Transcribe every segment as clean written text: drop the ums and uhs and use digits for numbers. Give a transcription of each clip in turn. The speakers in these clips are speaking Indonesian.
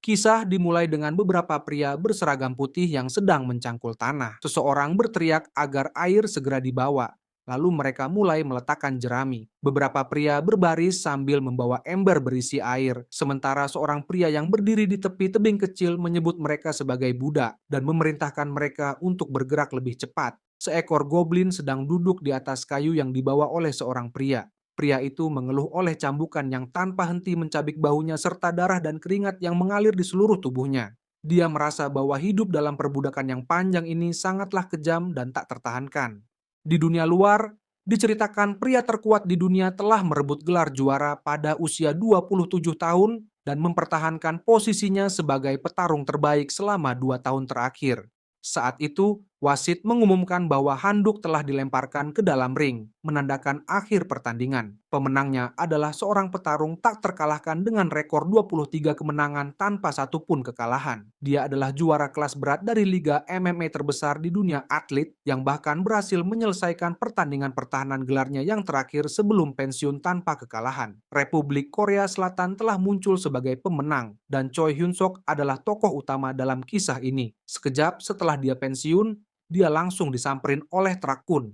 Kisah dimulai dengan beberapa pria berseragam putih yang sedang mencangkul tanah. Seseorang berteriak agar air segera dibawa. Lalu mereka mulai meletakkan jerami. Beberapa pria berbaris sambil membawa ember berisi air. Sementara seorang pria yang berdiri di tepi tebing kecil menyebut mereka sebagai budak dan memerintahkan mereka untuk bergerak lebih cepat. Seekor goblin sedang duduk di atas kayu yang dibawa oleh seorang pria. Pria itu mengeluh oleh cambukan yang tanpa henti mencabik bahunya serta darah dan keringat yang mengalir di seluruh tubuhnya. Dia merasa bahwa hidup dalam perbudakan yang panjang ini sangatlah kejam dan tak tertahankan. Di dunia luar, diceritakan pria terkuat di dunia telah merebut gelar juara pada usia 27 tahun dan mempertahankan posisinya sebagai petarung terbaik selama 2 tahun terakhir. Saat itu, wasit mengumumkan bahwa handuk telah dilemparkan ke dalam ring, menandakan akhir pertandingan. Pemenangnya adalah seorang petarung tak terkalahkan dengan rekor 23 kemenangan tanpa satupun kekalahan. Dia adalah juara kelas berat dari Liga MMA terbesar di dunia atlet yang bahkan berhasil menyelesaikan pertandingan pertahanan gelarnya yang terakhir sebelum pensiun tanpa kekalahan. Republik Korea Selatan telah muncul sebagai pemenang dan Choi Hyun Sok adalah tokoh utama dalam kisah ini. Sekejap setelah dia pensiun, dia langsung disamperin oleh Trakun.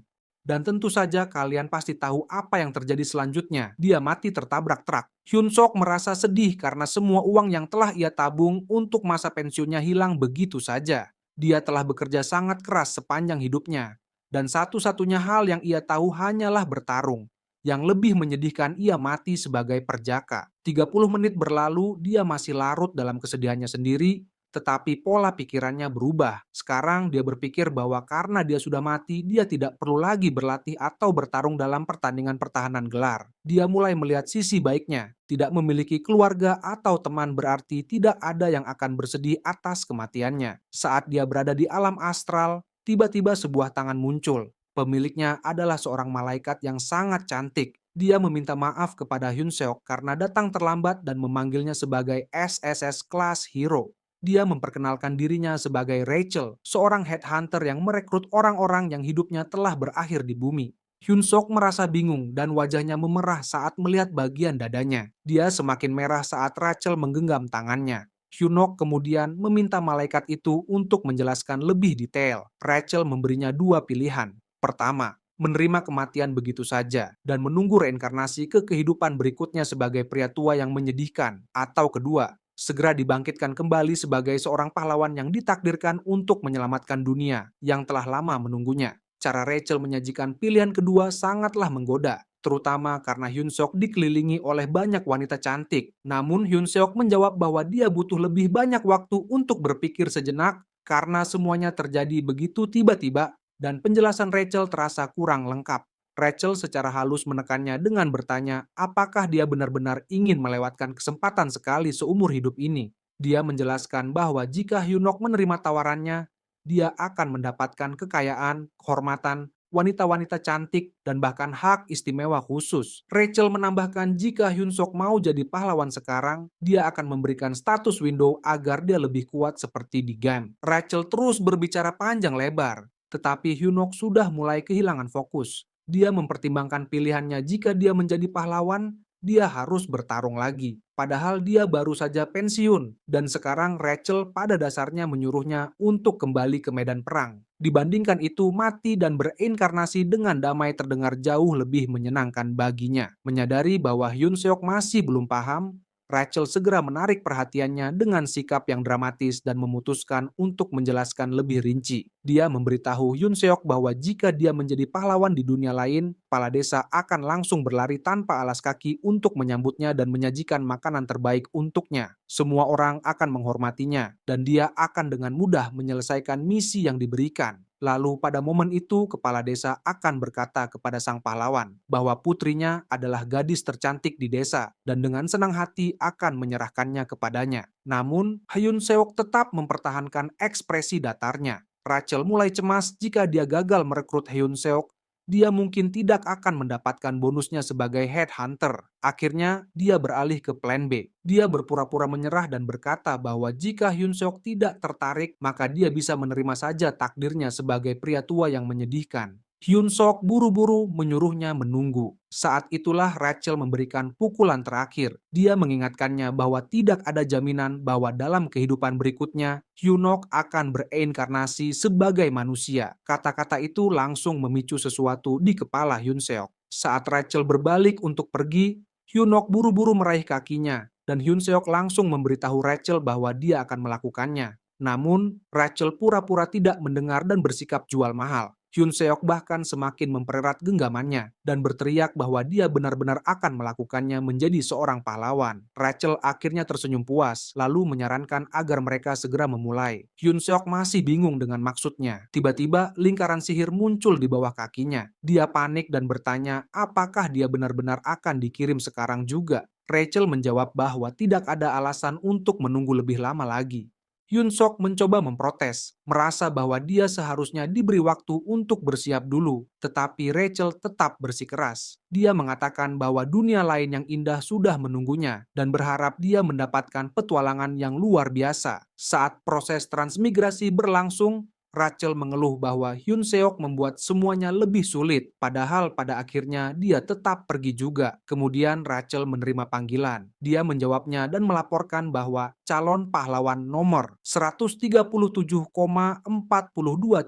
Dan tentu saja kalian pasti tahu apa yang terjadi selanjutnya. Dia mati tertabrak truk. Hyun Sok merasa sedih karena semua uang yang telah ia tabung untuk masa pensiunnya hilang begitu saja. Dia telah bekerja sangat keras sepanjang hidupnya. Dan satu-satunya hal yang ia tahu hanyalah bertarung. Yang lebih menyedihkan, ia mati sebagai perjaka. 30 menit berlalu, dia masih larut dalam kesedihannya sendiri, tetapi pola pikirannya berubah. Sekarang dia berpikir bahwa karena dia sudah mati, dia tidak perlu lagi berlatih atau bertarung dalam pertandingan pertahanan gelar. Dia mulai melihat sisi baiknya. Tidak memiliki keluarga atau teman berarti tidak ada yang akan bersedih atas kematiannya. Saat dia berada di alam astral, tiba-tiba sebuah tangan muncul. Pemiliknya adalah seorang malaikat yang sangat cantik. Dia meminta maaf kepada Hyun Seok karena datang terlambat dan memanggilnya sebagai SSS Class Hero. Dia memperkenalkan dirinya sebagai Rachel, seorang headhunter yang merekrut orang-orang yang hidupnya telah berakhir di bumi. Hyun Sok merasa bingung dan wajahnya memerah saat melihat bagian dadanya. Dia semakin merah saat Rachel menggenggam tangannya. Hyunok kemudian meminta malaikat itu untuk menjelaskan lebih detail. Rachel memberinya dua pilihan. Pertama, menerima kematian begitu saja dan menunggu reinkarnasi ke kehidupan berikutnya sebagai pria tua yang menyedihkan. Atau kedua, segera dibangkitkan kembali sebagai seorang pahlawan yang ditakdirkan untuk menyelamatkan dunia yang telah lama menunggunya. Cara Rachel menyajikan pilihan kedua sangatlah menggoda, terutama karena Hyun Seok dikelilingi oleh banyak wanita cantik. Namun Hyun Seok menjawab bahwa dia butuh lebih banyak waktu untuk berpikir sejenak karena semuanya terjadi begitu tiba-tiba dan penjelasan Rachel terasa kurang lengkap. Rachel secara halus menekannya dengan bertanya apakah dia benar-benar ingin melewatkan kesempatan sekali seumur hidup ini. Dia menjelaskan bahwa jika Hyunok menerima tawarannya, dia akan mendapatkan kekayaan, kehormatan, wanita-wanita cantik, dan bahkan hak istimewa khusus. Rachel menambahkan jika Hyun Sok mau jadi pahlawan sekarang, dia akan memberikan status window agar dia lebih kuat seperti di game. Rachel terus berbicara panjang lebar, tetapi Hyunok sudah mulai kehilangan fokus. Dia mempertimbangkan pilihannya jika dia menjadi pahlawan, dia harus bertarung lagi. Padahal dia baru saja pensiun, dan sekarang Rachel pada dasarnya menyuruhnya untuk kembali ke medan perang. Dibandingkan itu, mati dan berinkarnasi dengan damai terdengar jauh lebih menyenangkan baginya. Menyadari bahwa Hyun Seok masih belum paham, Rachel segera menarik perhatiannya dengan sikap yang dramatis dan memutuskan untuk menjelaskan lebih rinci. Dia memberitahu Hyun Seok bahwa jika dia menjadi pahlawan di dunia lain, kepala desa akan langsung berlari tanpa alas kaki untuk menyambutnya dan menyajikan makanan terbaik untuknya. Semua orang akan menghormatinya, dan dia akan dengan mudah menyelesaikan misi yang diberikan. Lalu pada momen itu kepala desa akan berkata kepada sang pahlawan bahwa putrinya adalah gadis tercantik di desa dan dengan senang hati akan menyerahkannya kepadanya. Namun, Hyun Seok tetap mempertahankan ekspresi datarnya. Rachel mulai cemas jika dia gagal merekrut Hyun Seok, dia mungkin tidak akan mendapatkan bonusnya sebagai headhunter. Akhirnya, dia beralih ke plan B. Dia berpura-pura menyerah dan berkata bahwa jika Hyun Seok tidak tertarik, maka dia bisa menerima saja takdirnya sebagai pria tua yang menyedihkan. Hyun Sok buru-buru menyuruhnya menunggu. Saat itulah Rachel memberikan pukulan terakhir. Dia mengingatkannya bahwa tidak ada jaminan bahwa dalam kehidupan berikutnya, Hyunok akan bereinkarnasi sebagai manusia. Kata-kata itu langsung memicu sesuatu di kepala Hyun Seok. Saat Rachel berbalik untuk pergi, Hyunok buru-buru meraih kakinya, dan Hyun Seok langsung memberitahu Rachel bahwa dia akan melakukannya. Namun, Rachel pura-pura tidak mendengar dan bersikap jual mahal. Hyun Seok bahkan semakin mempererat genggamannya dan berteriak bahwa dia benar-benar akan melakukannya menjadi seorang pahlawan. Rachel akhirnya tersenyum puas, lalu menyarankan agar mereka segera memulai. Hyun Seok masih bingung dengan maksudnya. Tiba-tiba lingkaran sihir muncul di bawah kakinya. Dia panik dan bertanya apakah dia benar-benar akan dikirim sekarang juga. Rachel menjawab bahwa tidak ada alasan untuk menunggu lebih lama lagi. Hyun Sok mencoba memprotes, merasa bahwa dia seharusnya diberi waktu untuk bersiap dulu, tetapi Rachel tetap bersikeras. Dia mengatakan bahwa dunia lain yang indah sudah menunggunya dan berharap dia mendapatkan petualangan yang luar biasa. Saat proses transmigrasi berlangsung, Rachel mengeluh bahwa Hyun Seok membuat semuanya lebih sulit, padahal pada akhirnya dia tetap pergi juga. Kemudian Rachel menerima panggilan. Dia menjawabnya dan melaporkan bahwa calon pahlawan nomor 137,42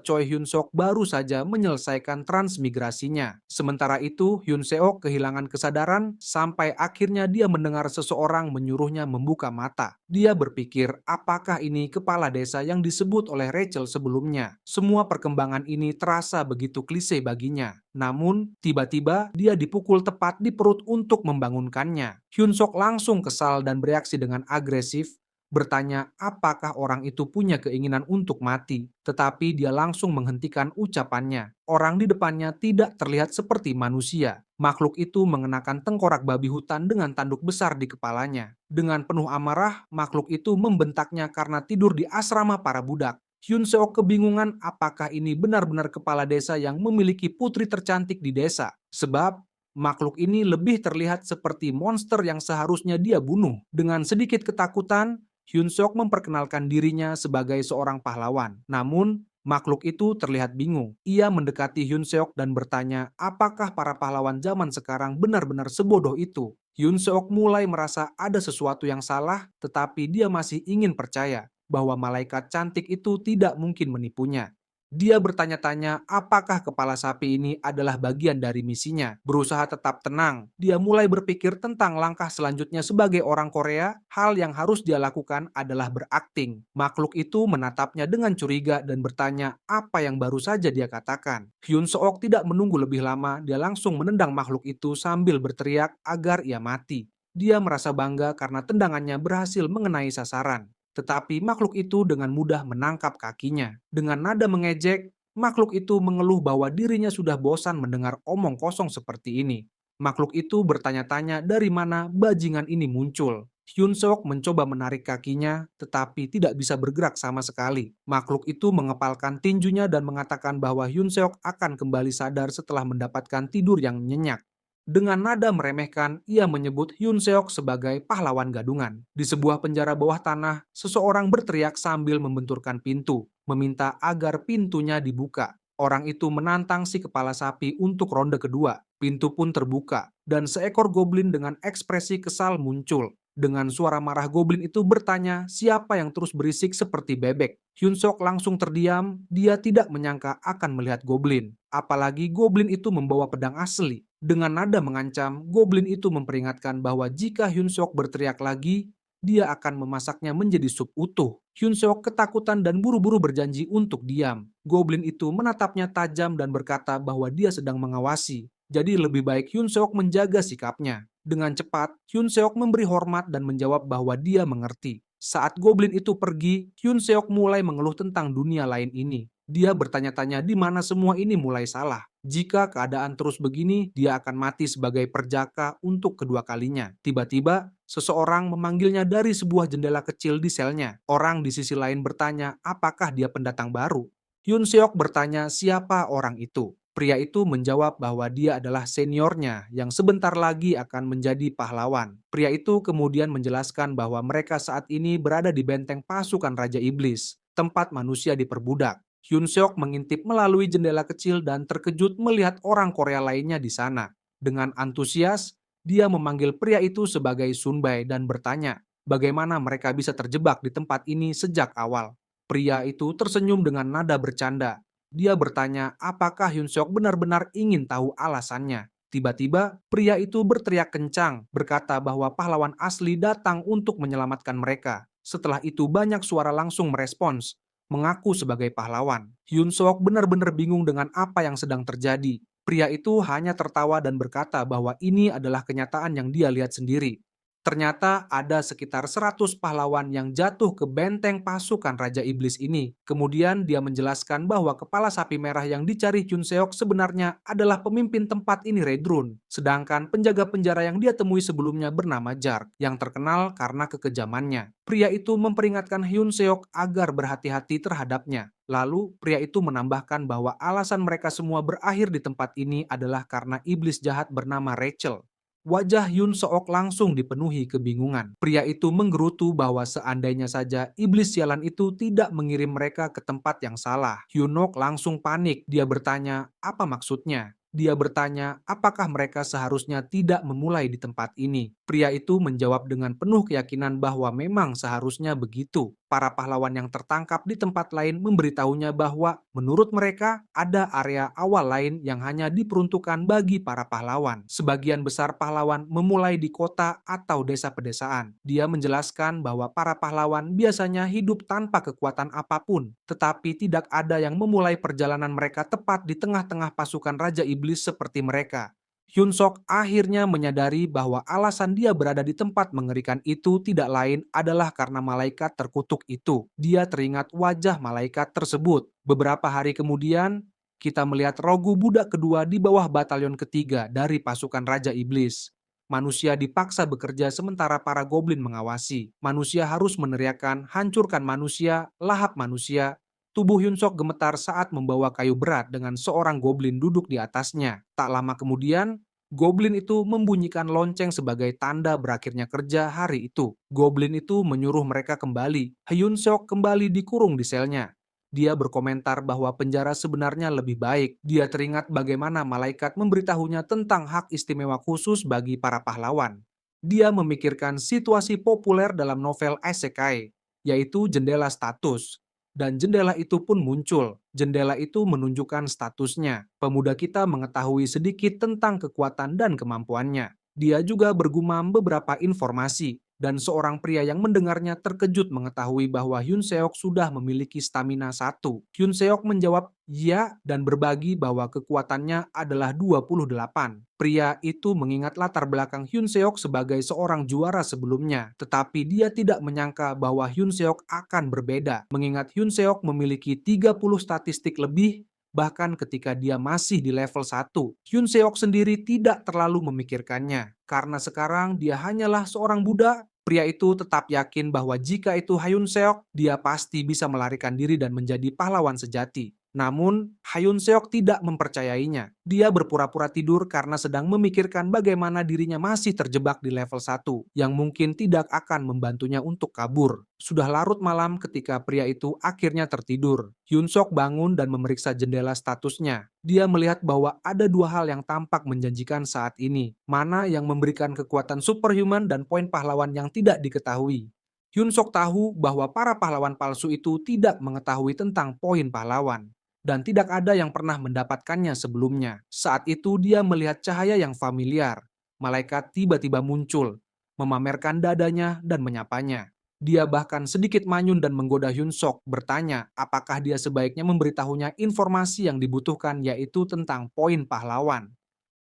Choi Hyun Seok baru saja menyelesaikan transmigrasinya. Sementara itu, Hyun Seok kehilangan kesadaran sampai akhirnya dia mendengar seseorang menyuruhnya membuka mata. Dia berpikir apakah ini kepala desa yang disebut oleh Rachel sebelumnya. Semua perkembangan ini terasa begitu klise baginya. Namun, tiba-tiba dia dipukul tepat di perut untuk membangunkannya. Hyun Sok langsung kesal dan bereaksi dengan agresif, bertanya apakah orang itu punya keinginan untuk mati. Tetapi dia langsung menghentikan ucapannya. Orang di depannya tidak terlihat seperti manusia. Makhluk itu mengenakan tengkorak babi hutan dengan tanduk besar di kepalanya. Dengan penuh amarah, makhluk itu membentaknya karena tidur di asrama para budak. Hyun Seok kebingungan apakah ini benar-benar kepala desa yang memiliki putri tercantik di desa. Sebab makhluk ini lebih terlihat seperti monster yang seharusnya dia bunuh. Dengan sedikit ketakutan, Hyun Seok memperkenalkan dirinya sebagai seorang pahlawan. Namun, makhluk itu terlihat bingung. Ia mendekati Hyun Seok dan bertanya apakah para pahlawan zaman sekarang benar-benar sebodoh itu. Hyun Seok mulai merasa ada sesuatu yang salah, tetapi dia masih ingin percaya bahwa malaikat cantik itu tidak mungkin menipunya. Dia bertanya-tanya apakah kepala sapi ini adalah bagian dari misinya. Berusaha tetap tenang, dia mulai berpikir tentang langkah selanjutnya sebagai orang Korea. Hal yang harus dia lakukan adalah berakting. Makhluk itu menatapnya dengan curiga dan bertanya apa yang baru saja dia katakan. Hyun Seok tidak menunggu lebih lama, dia langsung menendang makhluk itu sambil berteriak agar ia mati. Dia merasa bangga karena tendangannya berhasil mengenai sasaran. Tetapi makhluk itu dengan mudah menangkap kakinya. Dengan nada mengejek, makhluk itu mengeluh bahwa dirinya sudah bosan mendengar omong kosong seperti ini. Makhluk itu bertanya-tanya dari mana bajingan ini muncul. Hyun Seok mencoba menarik kakinya, tetapi tidak bisa bergerak sama sekali. Makhluk itu mengepalkan tinjunya dan mengatakan bahwa Hyun Seok akan kembali sadar setelah mendapatkan tidur yang nyenyak. Dengan nada meremehkan, ia menyebut Hyun Seok sebagai pahlawan gadungan. Di sebuah penjara bawah tanah, seseorang berteriak sambil membenturkan pintu, meminta agar pintunya dibuka. Orang itu menantang si kepala sapi untuk ronde kedua. Pintu pun terbuka, dan seekor goblin dengan ekspresi kesal muncul. Dengan suara marah, goblin itu bertanya siapa yang terus berisik seperti bebek. Hyun Seok langsung terdiam, dia tidak menyangka akan melihat goblin. Apalagi goblin itu membawa pedang asli. Dengan nada mengancam, goblin itu memperingatkan bahwa jika Hyun Seok berteriak lagi, dia akan memasaknya menjadi sup utuh. Hyun Seok ketakutan dan buru-buru berjanji untuk diam. Goblin itu menatapnya tajam dan berkata bahwa dia sedang mengawasi. Jadi lebih baik Hyun Seok menjaga sikapnya. Dengan cepat, Hyun Seok memberi hormat dan menjawab bahwa dia mengerti. Saat goblin itu pergi, Hyun Seok mulai mengeluh tentang dunia lain ini. Dia bertanya-tanya di mana semua ini mulai salah. Jika keadaan terus begini, dia akan mati sebagai perjaka untuk kedua kalinya. Tiba-tiba, seseorang memanggilnya dari sebuah jendela kecil di selnya. Orang di sisi lain bertanya, apakah dia pendatang baru? Hyun Seok bertanya siapa orang itu. Pria itu menjawab bahwa dia adalah seniornya yang sebentar lagi akan menjadi pahlawan. Pria itu kemudian menjelaskan bahwa mereka saat ini berada di benteng pasukan Raja Iblis, tempat manusia diperbudak. Hyun Seok mengintip melalui jendela kecil dan terkejut melihat orang Korea lainnya di sana. Dengan antusias, dia memanggil pria itu sebagai Sunbae dan bertanya, bagaimana mereka bisa terjebak di tempat ini sejak awal. Pria itu tersenyum dengan nada bercanda. Dia bertanya apakah Hyun Seok benar-benar ingin tahu alasannya. Tiba-tiba, pria itu berteriak kencang, berkata bahwa pahlawan asli datang untuk menyelamatkan mereka. Setelah itu banyak suara langsung merespons, mengaku sebagai pahlawan. Hyun Seok benar-benar bingung dengan apa yang sedang terjadi. Pria itu hanya tertawa dan berkata bahwa ini adalah kenyataan yang dia lihat sendiri. Ternyata ada sekitar 100 pahlawan yang jatuh ke benteng pasukan Raja Iblis ini. Kemudian dia menjelaskan bahwa kepala sapi merah yang dicari Hyun Seok sebenarnya adalah pemimpin tempat ini Redrun. Sedangkan penjaga penjara yang dia temui sebelumnya bernama Jark, yang terkenal karena kekejamannya. Pria itu memperingatkan Hyun Seok agar berhati-hati terhadapnya. Lalu, pria itu menambahkan bahwa alasan mereka semua berakhir di tempat ini adalah karena iblis jahat bernama Rachel. Wajah Hyun Seok langsung dipenuhi kebingungan. Pria itu menggerutu bahwa seandainya saja iblis sialan itu tidak mengirim mereka ke tempat yang salah. Hyun Seok langsung panik. Dia bertanya, apa maksudnya? Dia bertanya, apakah mereka seharusnya tidak memulai di tempat ini? Pria itu menjawab dengan penuh keyakinan bahwa memang seharusnya begitu. Para pahlawan yang tertangkap di tempat lain memberitahunya bahwa menurut mereka ada area awal lain yang hanya diperuntukkan bagi para pahlawan. Sebagian besar pahlawan memulai di kota atau desa pedesaan. Dia menjelaskan bahwa para pahlawan biasanya hidup tanpa kekuatan apapun, tetapi tidak ada yang memulai perjalanan mereka tepat di tengah-tengah pasukan Raja Iblis seperti mereka. Hyun Seok akhirnya menyadari bahwa alasan dia berada di tempat mengerikan itu tidak lain adalah karena malaikat terkutuk itu. Dia teringat wajah malaikat tersebut. Beberapa hari kemudian, kita melihat Rogu budak kedua di bawah batalion ketiga dari pasukan Raja Iblis. Manusia dipaksa bekerja sementara para goblin mengawasi. Manusia harus meneriakkan, hancurkan manusia, lahap manusia. Tubuh Hyun Seok gemetar saat membawa kayu berat dengan seorang goblin duduk di atasnya. Tak lama kemudian, goblin itu membunyikan lonceng sebagai tanda berakhirnya kerja hari itu. Goblin itu menyuruh mereka kembali. Hyun Seok kembali dikurung di selnya. Dia berkomentar bahwa penjara sebenarnya lebih baik. Dia teringat bagaimana malaikat memberitahunya tentang hak istimewa khusus bagi para pahlawan. Dia memikirkan situasi populer dalam novel isekai, yaitu jendela status. Dan jendela itu pun muncul. Jendela itu menunjukkan statusnya. Pemuda kita mengetahui sedikit tentang kekuatan dan kemampuannya. Dia juga bergumam beberapa informasi, dan seorang pria yang mendengarnya terkejut mengetahui bahwa Hyun Seok sudah memiliki stamina 1. Hyun Seok menjawab ya dan berbagi bahwa kekuatannya adalah 28. Pria itu mengingat latar belakang Hyun Seok sebagai seorang juara sebelumnya, tetapi dia tidak menyangka bahwa Hyun Seok akan berbeda, mengingat Hyun Seok memiliki 30 statistik lebih. Bahkan ketika dia masih di level 1, Hyun Seok sendiri tidak terlalu memikirkannya. Karena sekarang dia hanyalah seorang budak, pria itu tetap yakin bahwa jika itu Hyun Seok, dia pasti bisa melarikan diri dan menjadi pahlawan sejati. Namun, Hyun Seok tidak mempercayainya. Dia berpura-pura tidur karena sedang memikirkan bagaimana dirinya masih terjebak di level 1, yang mungkin tidak akan membantunya untuk kabur. Sudah larut malam ketika pria itu akhirnya tertidur. Hyun Seok bangun dan memeriksa jendela statusnya. Dia melihat bahwa ada dua hal yang tampak menjanjikan saat ini. Mana yang memberikan kekuatan superhuman dan poin pahlawan yang tidak diketahui. Hyun Seok tahu bahwa para pahlawan palsu itu tidak mengetahui tentang poin pahlawan dan tidak ada yang pernah mendapatkannya sebelumnya. Saat itu dia melihat cahaya yang familiar. Malaikat tiba-tiba muncul, memamerkan dadanya dan menyapanya. Dia bahkan sedikit manyun dan menggoda Hyun Seok, bertanya apakah dia sebaiknya memberitahunya informasi yang dibutuhkan, yaitu tentang poin pahlawan.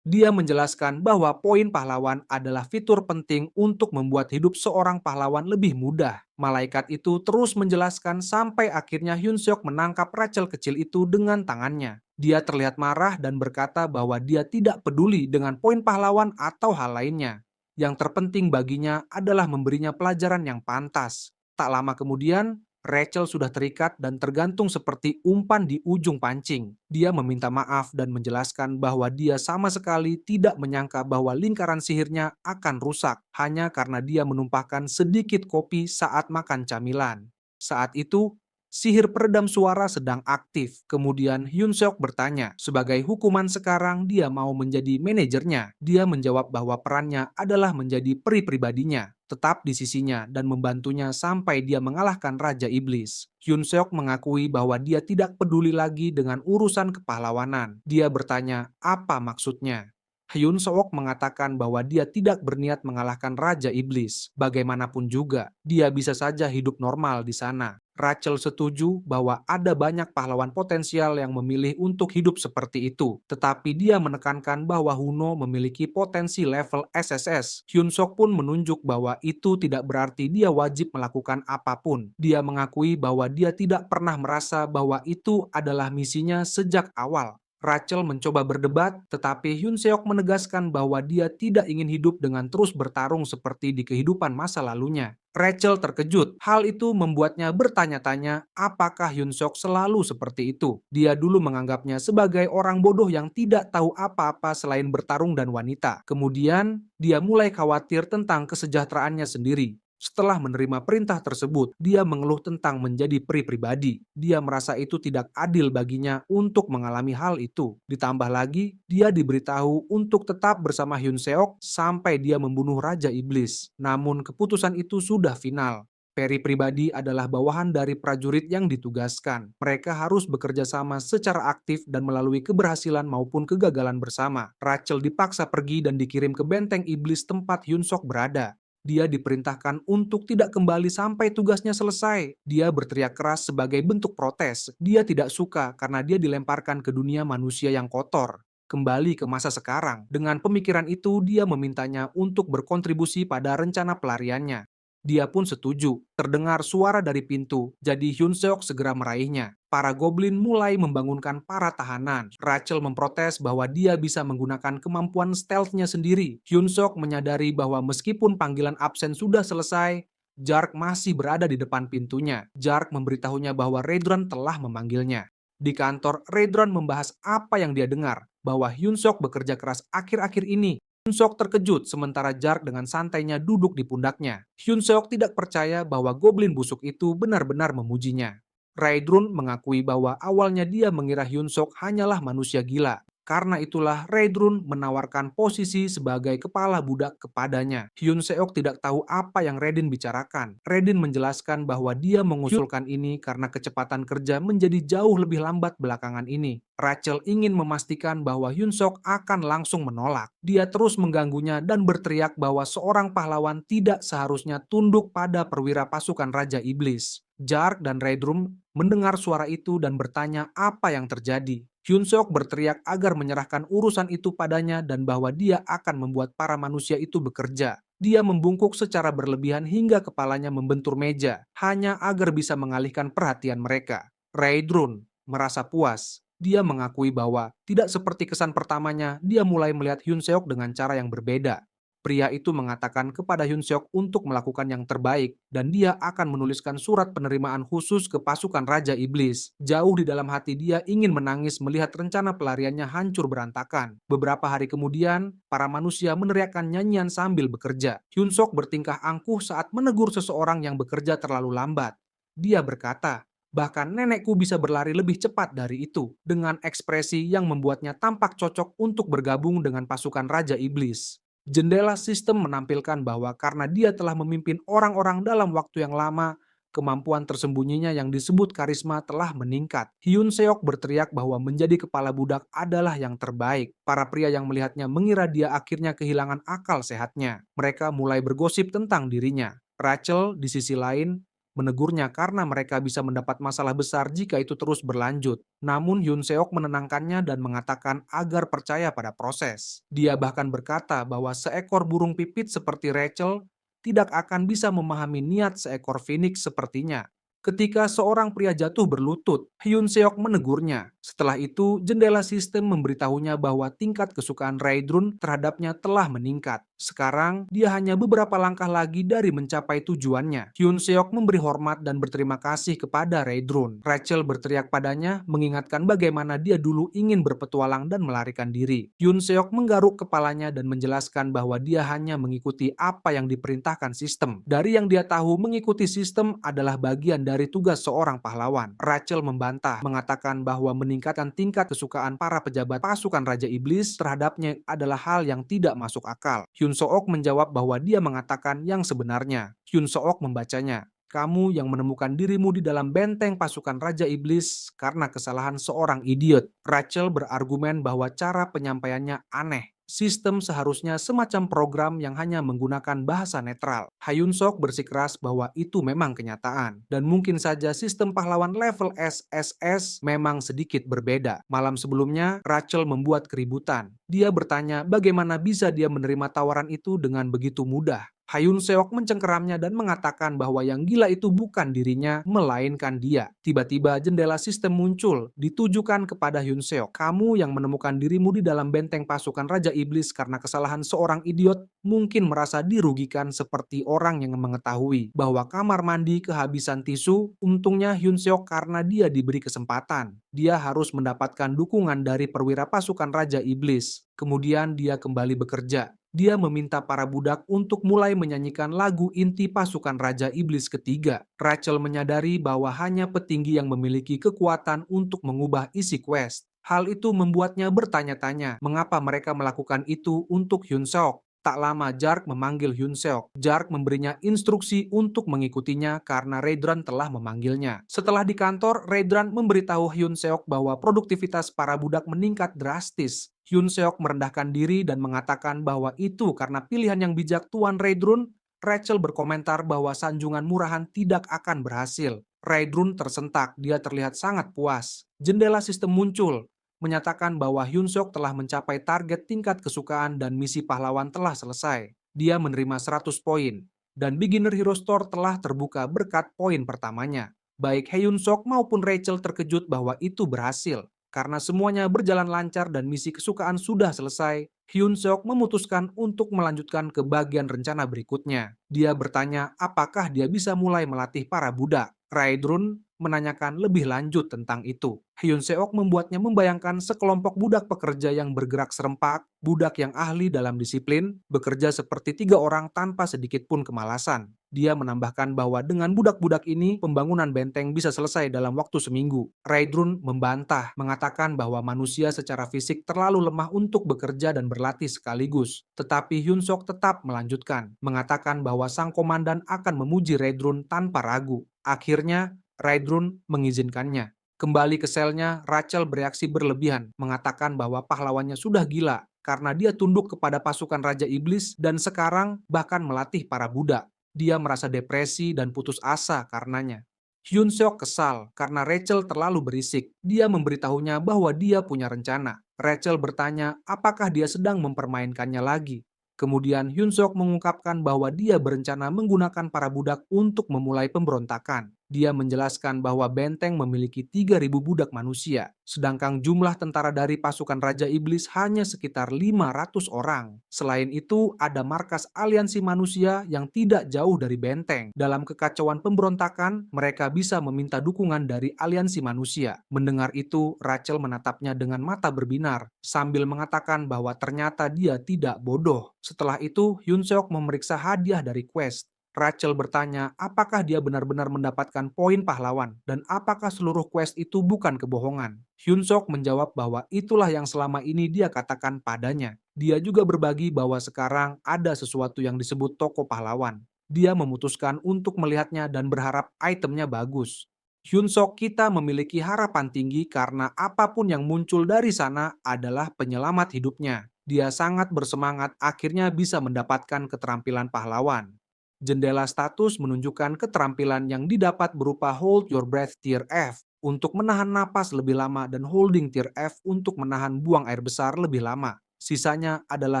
Dia menjelaskan bahwa poin pahlawan adalah fitur penting untuk membuat hidup seorang pahlawan lebih mudah. Malaikat itu terus menjelaskan sampai akhirnya Hyun Seok menangkap Rachel kecil itu dengan tangannya. Dia terlihat marah dan berkata bahwa dia tidak peduli dengan poin pahlawan atau hal lainnya. Yang terpenting baginya adalah memberinya pelajaran yang pantas. Tak lama kemudian, Rachel sudah terikat dan tergantung seperti umpan di ujung pancing. Dia meminta maaf dan menjelaskan bahwa dia sama sekali tidak menyangka bahwa lingkaran sihirnya akan rusak hanya karena dia menumpahkan sedikit kopi saat makan camilan. Saat itu, Sihir peredam suara sedang aktif. Kemudian Hyun Seok bertanya, sebagai hukuman sekarang dia mau menjadi manajernya. Dia menjawab bahwa perannya adalah menjadi peri pribadinya, tetap di sisinya dan membantunya sampai dia mengalahkan Raja Iblis. Hyun Seok mengakui bahwa dia tidak peduli lagi dengan urusan kepahlawanan. Dia bertanya, apa maksudnya? Hyun Seok mengatakan bahwa dia tidak berniat mengalahkan Raja Iblis. Bagaimanapun juga, dia bisa saja hidup normal di sana. Rachel setuju bahwa ada banyak pahlawan potensial yang memilih untuk hidup seperti itu. Tetapi dia menekankan bahwa Huno memiliki potensi level SSS. Hyun Seok pun menunjuk bahwa itu tidak berarti dia wajib melakukan apapun. Dia mengakui bahwa dia tidak pernah merasa bahwa itu adalah misinya sejak awal. Rachel mencoba berdebat, tetapi Hyun Seok menegaskan bahwa dia tidak ingin hidup dengan terus bertarung seperti di kehidupan masa lalunya. Rachel terkejut. Hal itu membuatnya bertanya-tanya apakah Hyun Seok selalu seperti itu. Dia dulu menganggapnya sebagai orang bodoh yang tidak tahu apa-apa selain bertarung dan wanita. Kemudian, dia mulai khawatir tentang kesejahteraannya sendiri. Setelah menerima perintah tersebut, dia mengeluh tentang menjadi peri pribadi. Dia merasa itu tidak adil baginya untuk mengalami hal itu. Ditambah lagi, dia diberitahu untuk tetap bersama Hyun Seok sampai dia membunuh Raja Iblis. Namun keputusan itu sudah final. Peri pribadi adalah bawahan dari prajurit yang ditugaskan. Mereka harus bekerja sama secara aktif dan melalui keberhasilan maupun kegagalan bersama. Rachel dipaksa pergi dan dikirim ke benteng iblis tempat Hyun Seok berada. Dia diperintahkan untuk tidak kembali sampai tugasnya selesai. Dia berteriak keras sebagai bentuk protes. Dia tidak suka karena dia dilemparkan ke dunia manusia yang kotor. Kembali ke masa sekarang, dengan pemikiran itu dia memintanya untuk berkontribusi pada rencana pelariannya. Dia pun setuju. Terdengar suara dari pintu, jadi Hyun Seok segera meraihnya. Para goblin mulai membangunkan para tahanan. Rachel memprotes bahwa dia bisa menggunakan kemampuan stealth-nya sendiri. Hyun Seok menyadari bahwa meskipun panggilan absen sudah selesai, Jark masih berada di depan pintunya. Jark memberitahunya bahwa Redron telah memanggilnya. Di kantor, Redron membahas apa yang dia dengar, bahwa Hyun Seok bekerja keras akhir-akhir ini. Hyun Seok terkejut sementara Jark dengan santainya duduk di pundaknya. Hyun Seok tidak percaya bahwa goblin busuk itu benar-benar memujinya. Raedrun mengakui bahwa awalnya dia mengira Hyun Seok hanyalah manusia gila. Karena itulah Raedrun menawarkan posisi sebagai kepala budak kepadanya. Hyun Seok tidak tahu apa yang Redin bicarakan. Redin menjelaskan bahwa dia mengusulkan ini karena kecepatan kerja menjadi jauh lebih lambat belakangan ini. Rachel ingin memastikan bahwa Hyun Seok akan langsung menolak. Dia terus mengganggunya dan berteriak bahwa seorang pahlawan tidak seharusnya tunduk pada perwira pasukan Raja Iblis. Jark dan Raedrum mendengar suara itu dan bertanya apa yang terjadi. Hyun Seok berteriak agar menyerahkan urusan itu padanya dan bahwa dia akan membuat para manusia itu bekerja. Dia membungkuk secara berlebihan hingga kepalanya membentur meja, hanya agar bisa mengalihkan perhatian mereka. Raedrun merasa puas. Dia mengakui bahwa tidak seperti kesan pertamanya, dia mulai melihat Hyun Seok dengan cara yang berbeda. Pria itu mengatakan kepada Hyun Seok untuk melakukan yang terbaik dan dia akan menuliskan surat penerimaan khusus ke pasukan Raja Iblis. Jauh di dalam hati dia ingin menangis melihat rencana pelariannya hancur berantakan. Beberapa hari kemudian, para manusia meneriakkan nyanyian sambil bekerja. Hyun Seok bertingkah angkuh saat menegur seseorang yang bekerja terlalu lambat. Dia berkata, bahkan nenekku bisa berlari lebih cepat dari itu, dengan ekspresi yang membuatnya tampak cocok untuk bergabung dengan pasukan Raja Iblis. Jendela sistem menampilkan bahwa karena dia telah memimpin orang-orang dalam waktu yang lama, kemampuan tersembunyinya yang disebut karisma telah meningkat. Hyun Seok berteriak bahwa menjadi kepala budak adalah yang terbaik. Para pria yang melihatnya mengira dia akhirnya kehilangan akal sehatnya. Mereka mulai bergosip tentang dirinya. Rachel, di sisi lain, menegurnya karena mereka bisa mendapat masalah besar jika itu terus berlanjut. Namun Hyun Seok menenangkannya dan mengatakan agar percaya pada proses. Dia bahkan berkata bahwa seekor burung pipit seperti Rachel tidak akan bisa memahami niat seekor phoenix sepertinya. Ketika seorang pria jatuh berlutut, Hyun Seok menegurnya. Setelah itu, jendela sistem memberitahunya bahwa tingkat kesukaan Raedrun terhadapnya telah meningkat. Sekarang, dia hanya beberapa langkah lagi dari mencapai tujuannya. Hyun Seok memberi hormat dan berterima kasih kepada Raedrun. Rachel berteriak padanya, mengingatkan bagaimana dia dulu ingin berpetualang dan melarikan diri. Hyun Seok menggaruk kepalanya dan menjelaskan bahwa dia hanya mengikuti apa yang diperintahkan sistem. Dari yang dia tahu, mengikuti sistem adalah bagian dari tugas seorang pahlawan. Rachel membantah, mengatakan bahwa meningkatkan tingkat kesukaan para pejabat pasukan Raja Iblis terhadapnya adalah hal yang tidak masuk akal. Hyun Seok menjawab bahwa dia mengatakan yang sebenarnya. Hyun Seok membacanya. Kamu yang menemukan dirimu di dalam benteng pasukan Raja Iblis karena kesalahan seorang idiot. Rachel berargumen bahwa cara penyampaiannya aneh. Sistem seharusnya semacam program yang hanya menggunakan bahasa netral. Hyun Seok bersikeras bahwa itu memang kenyataan. Dan mungkin saja sistem pahlawan level SSS memang sedikit berbeda. Malam sebelumnya, Rachel membuat keributan. Dia bertanya bagaimana bisa dia menerima tawaran itu dengan begitu mudah. Hyun Seok mencengkeramnya dan mengatakan bahwa yang gila itu bukan dirinya, melainkan dia. Tiba-tiba jendela sistem muncul, ditujukan kepada Hyun Seok. Kamu yang menemukan dirimu di dalam benteng pasukan Raja Iblis karena kesalahan seorang idiot, mungkin merasa dirugikan seperti orang yang mengetahui bahwa kamar mandi kehabisan tisu. Untungnya Hyun Seok karena dia diberi kesempatan. Dia harus mendapatkan dukungan dari perwira pasukan Raja Iblis. Kemudian dia kembali bekerja. Dia meminta para budak untuk mulai menyanyikan lagu inti pasukan Raja Iblis ketiga. Rachel menyadari bahwa hanya petinggi yang memiliki kekuatan untuk mengubah isi quest. Hal itu membuatnya bertanya-tanya mengapa mereka melakukan itu untuk Hyun Seok. Tak lama Jark memanggil Hyun Seok. Jark memberinya instruksi untuk mengikutinya karena Raedran telah memanggilnya. Setelah di kantor, Raedran memberitahu Hyun Seok bahwa produktivitas para budak meningkat drastis. Hyun Seok merendahkan diri dan mengatakan bahwa itu karena pilihan yang bijak Tuan Raedrun. Rachel berkomentar bahwa sanjungan murahan tidak akan berhasil. Raedrun tersentak, dia terlihat sangat puas. Jendela sistem muncul, menyatakan bahwa Hyun Seok telah mencapai target tingkat kesukaan dan misi pahlawan telah selesai. Dia menerima 100 poin, dan Beginner Hero Store telah terbuka berkat poin pertamanya. Baik Hyun Seok maupun Rachel terkejut bahwa itu berhasil. Karena semuanya berjalan lancar dan misi kesukaan sudah selesai, Hyun Seok memutuskan untuk melanjutkan ke bagian rencana berikutnya. Dia bertanya apakah dia bisa mulai melatih para budak. Raedrun menanyakan lebih lanjut tentang itu. Hyun Seok membuatnya membayangkan sekelompok budak pekerja yang bergerak serempak, budak yang ahli dalam disiplin, bekerja seperti 3 orang tanpa sedikit pun kemalasan. Dia menambahkan bahwa dengan budak-budak ini, pembangunan benteng bisa selesai dalam waktu seminggu. Raedrun membantah, mengatakan bahwa manusia secara fisik terlalu lemah untuk bekerja dan berlatih sekaligus. Tetapi Hyun Seok tetap melanjutkan, mengatakan bahwa sang komandan akan memuji Raedrun tanpa ragu. Akhirnya, Raedrun mengizinkannya. Kembali ke selnya, Rachel bereaksi berlebihan, mengatakan bahwa pahlawannya sudah gila karena dia tunduk kepada pasukan Raja Iblis dan sekarang bahkan melatih para budak. Dia merasa depresi dan putus asa karenanya. Hyun Seok kesal karena Rachel terlalu berisik. Dia memberitahunya bahwa dia punya rencana. Rachel bertanya apakah dia sedang mempermainkannya lagi. Kemudian Hyun Seok mengungkapkan bahwa dia berencana menggunakan para budak untuk memulai pemberontakan. Dia menjelaskan bahwa benteng memiliki 3.000 budak manusia, sedangkan jumlah tentara dari pasukan Raja Iblis hanya sekitar 500 orang. Selain itu, ada markas aliansi manusia yang tidak jauh dari benteng. Dalam kekacauan pemberontakan, mereka bisa meminta dukungan dari aliansi manusia. Mendengar itu, Rachel menatapnya dengan mata berbinar, sambil mengatakan bahwa ternyata dia tidak bodoh. Setelah itu, Hyun Seok memeriksa hadiah dari quest. Rachel bertanya apakah dia benar-benar mendapatkan poin pahlawan dan apakah seluruh quest itu bukan kebohongan. Hyun Seok menjawab bahwa itulah yang selama ini dia katakan padanya. Dia juga berbagi bahwa sekarang ada sesuatu yang disebut toko pahlawan. Dia memutuskan untuk melihatnya dan berharap itemnya bagus. Hyun Seok, kita memiliki harapan tinggi karena apapun yang muncul dari sana adalah penyelamat hidupnya. Dia sangat bersemangat akhirnya bisa mendapatkan keterampilan pahlawan. Jendela status menunjukkan keterampilan yang didapat berupa Hold Your Breath Tier F untuk menahan napas lebih lama dan Holding Tier F untuk menahan buang air besar lebih lama. Sisanya adalah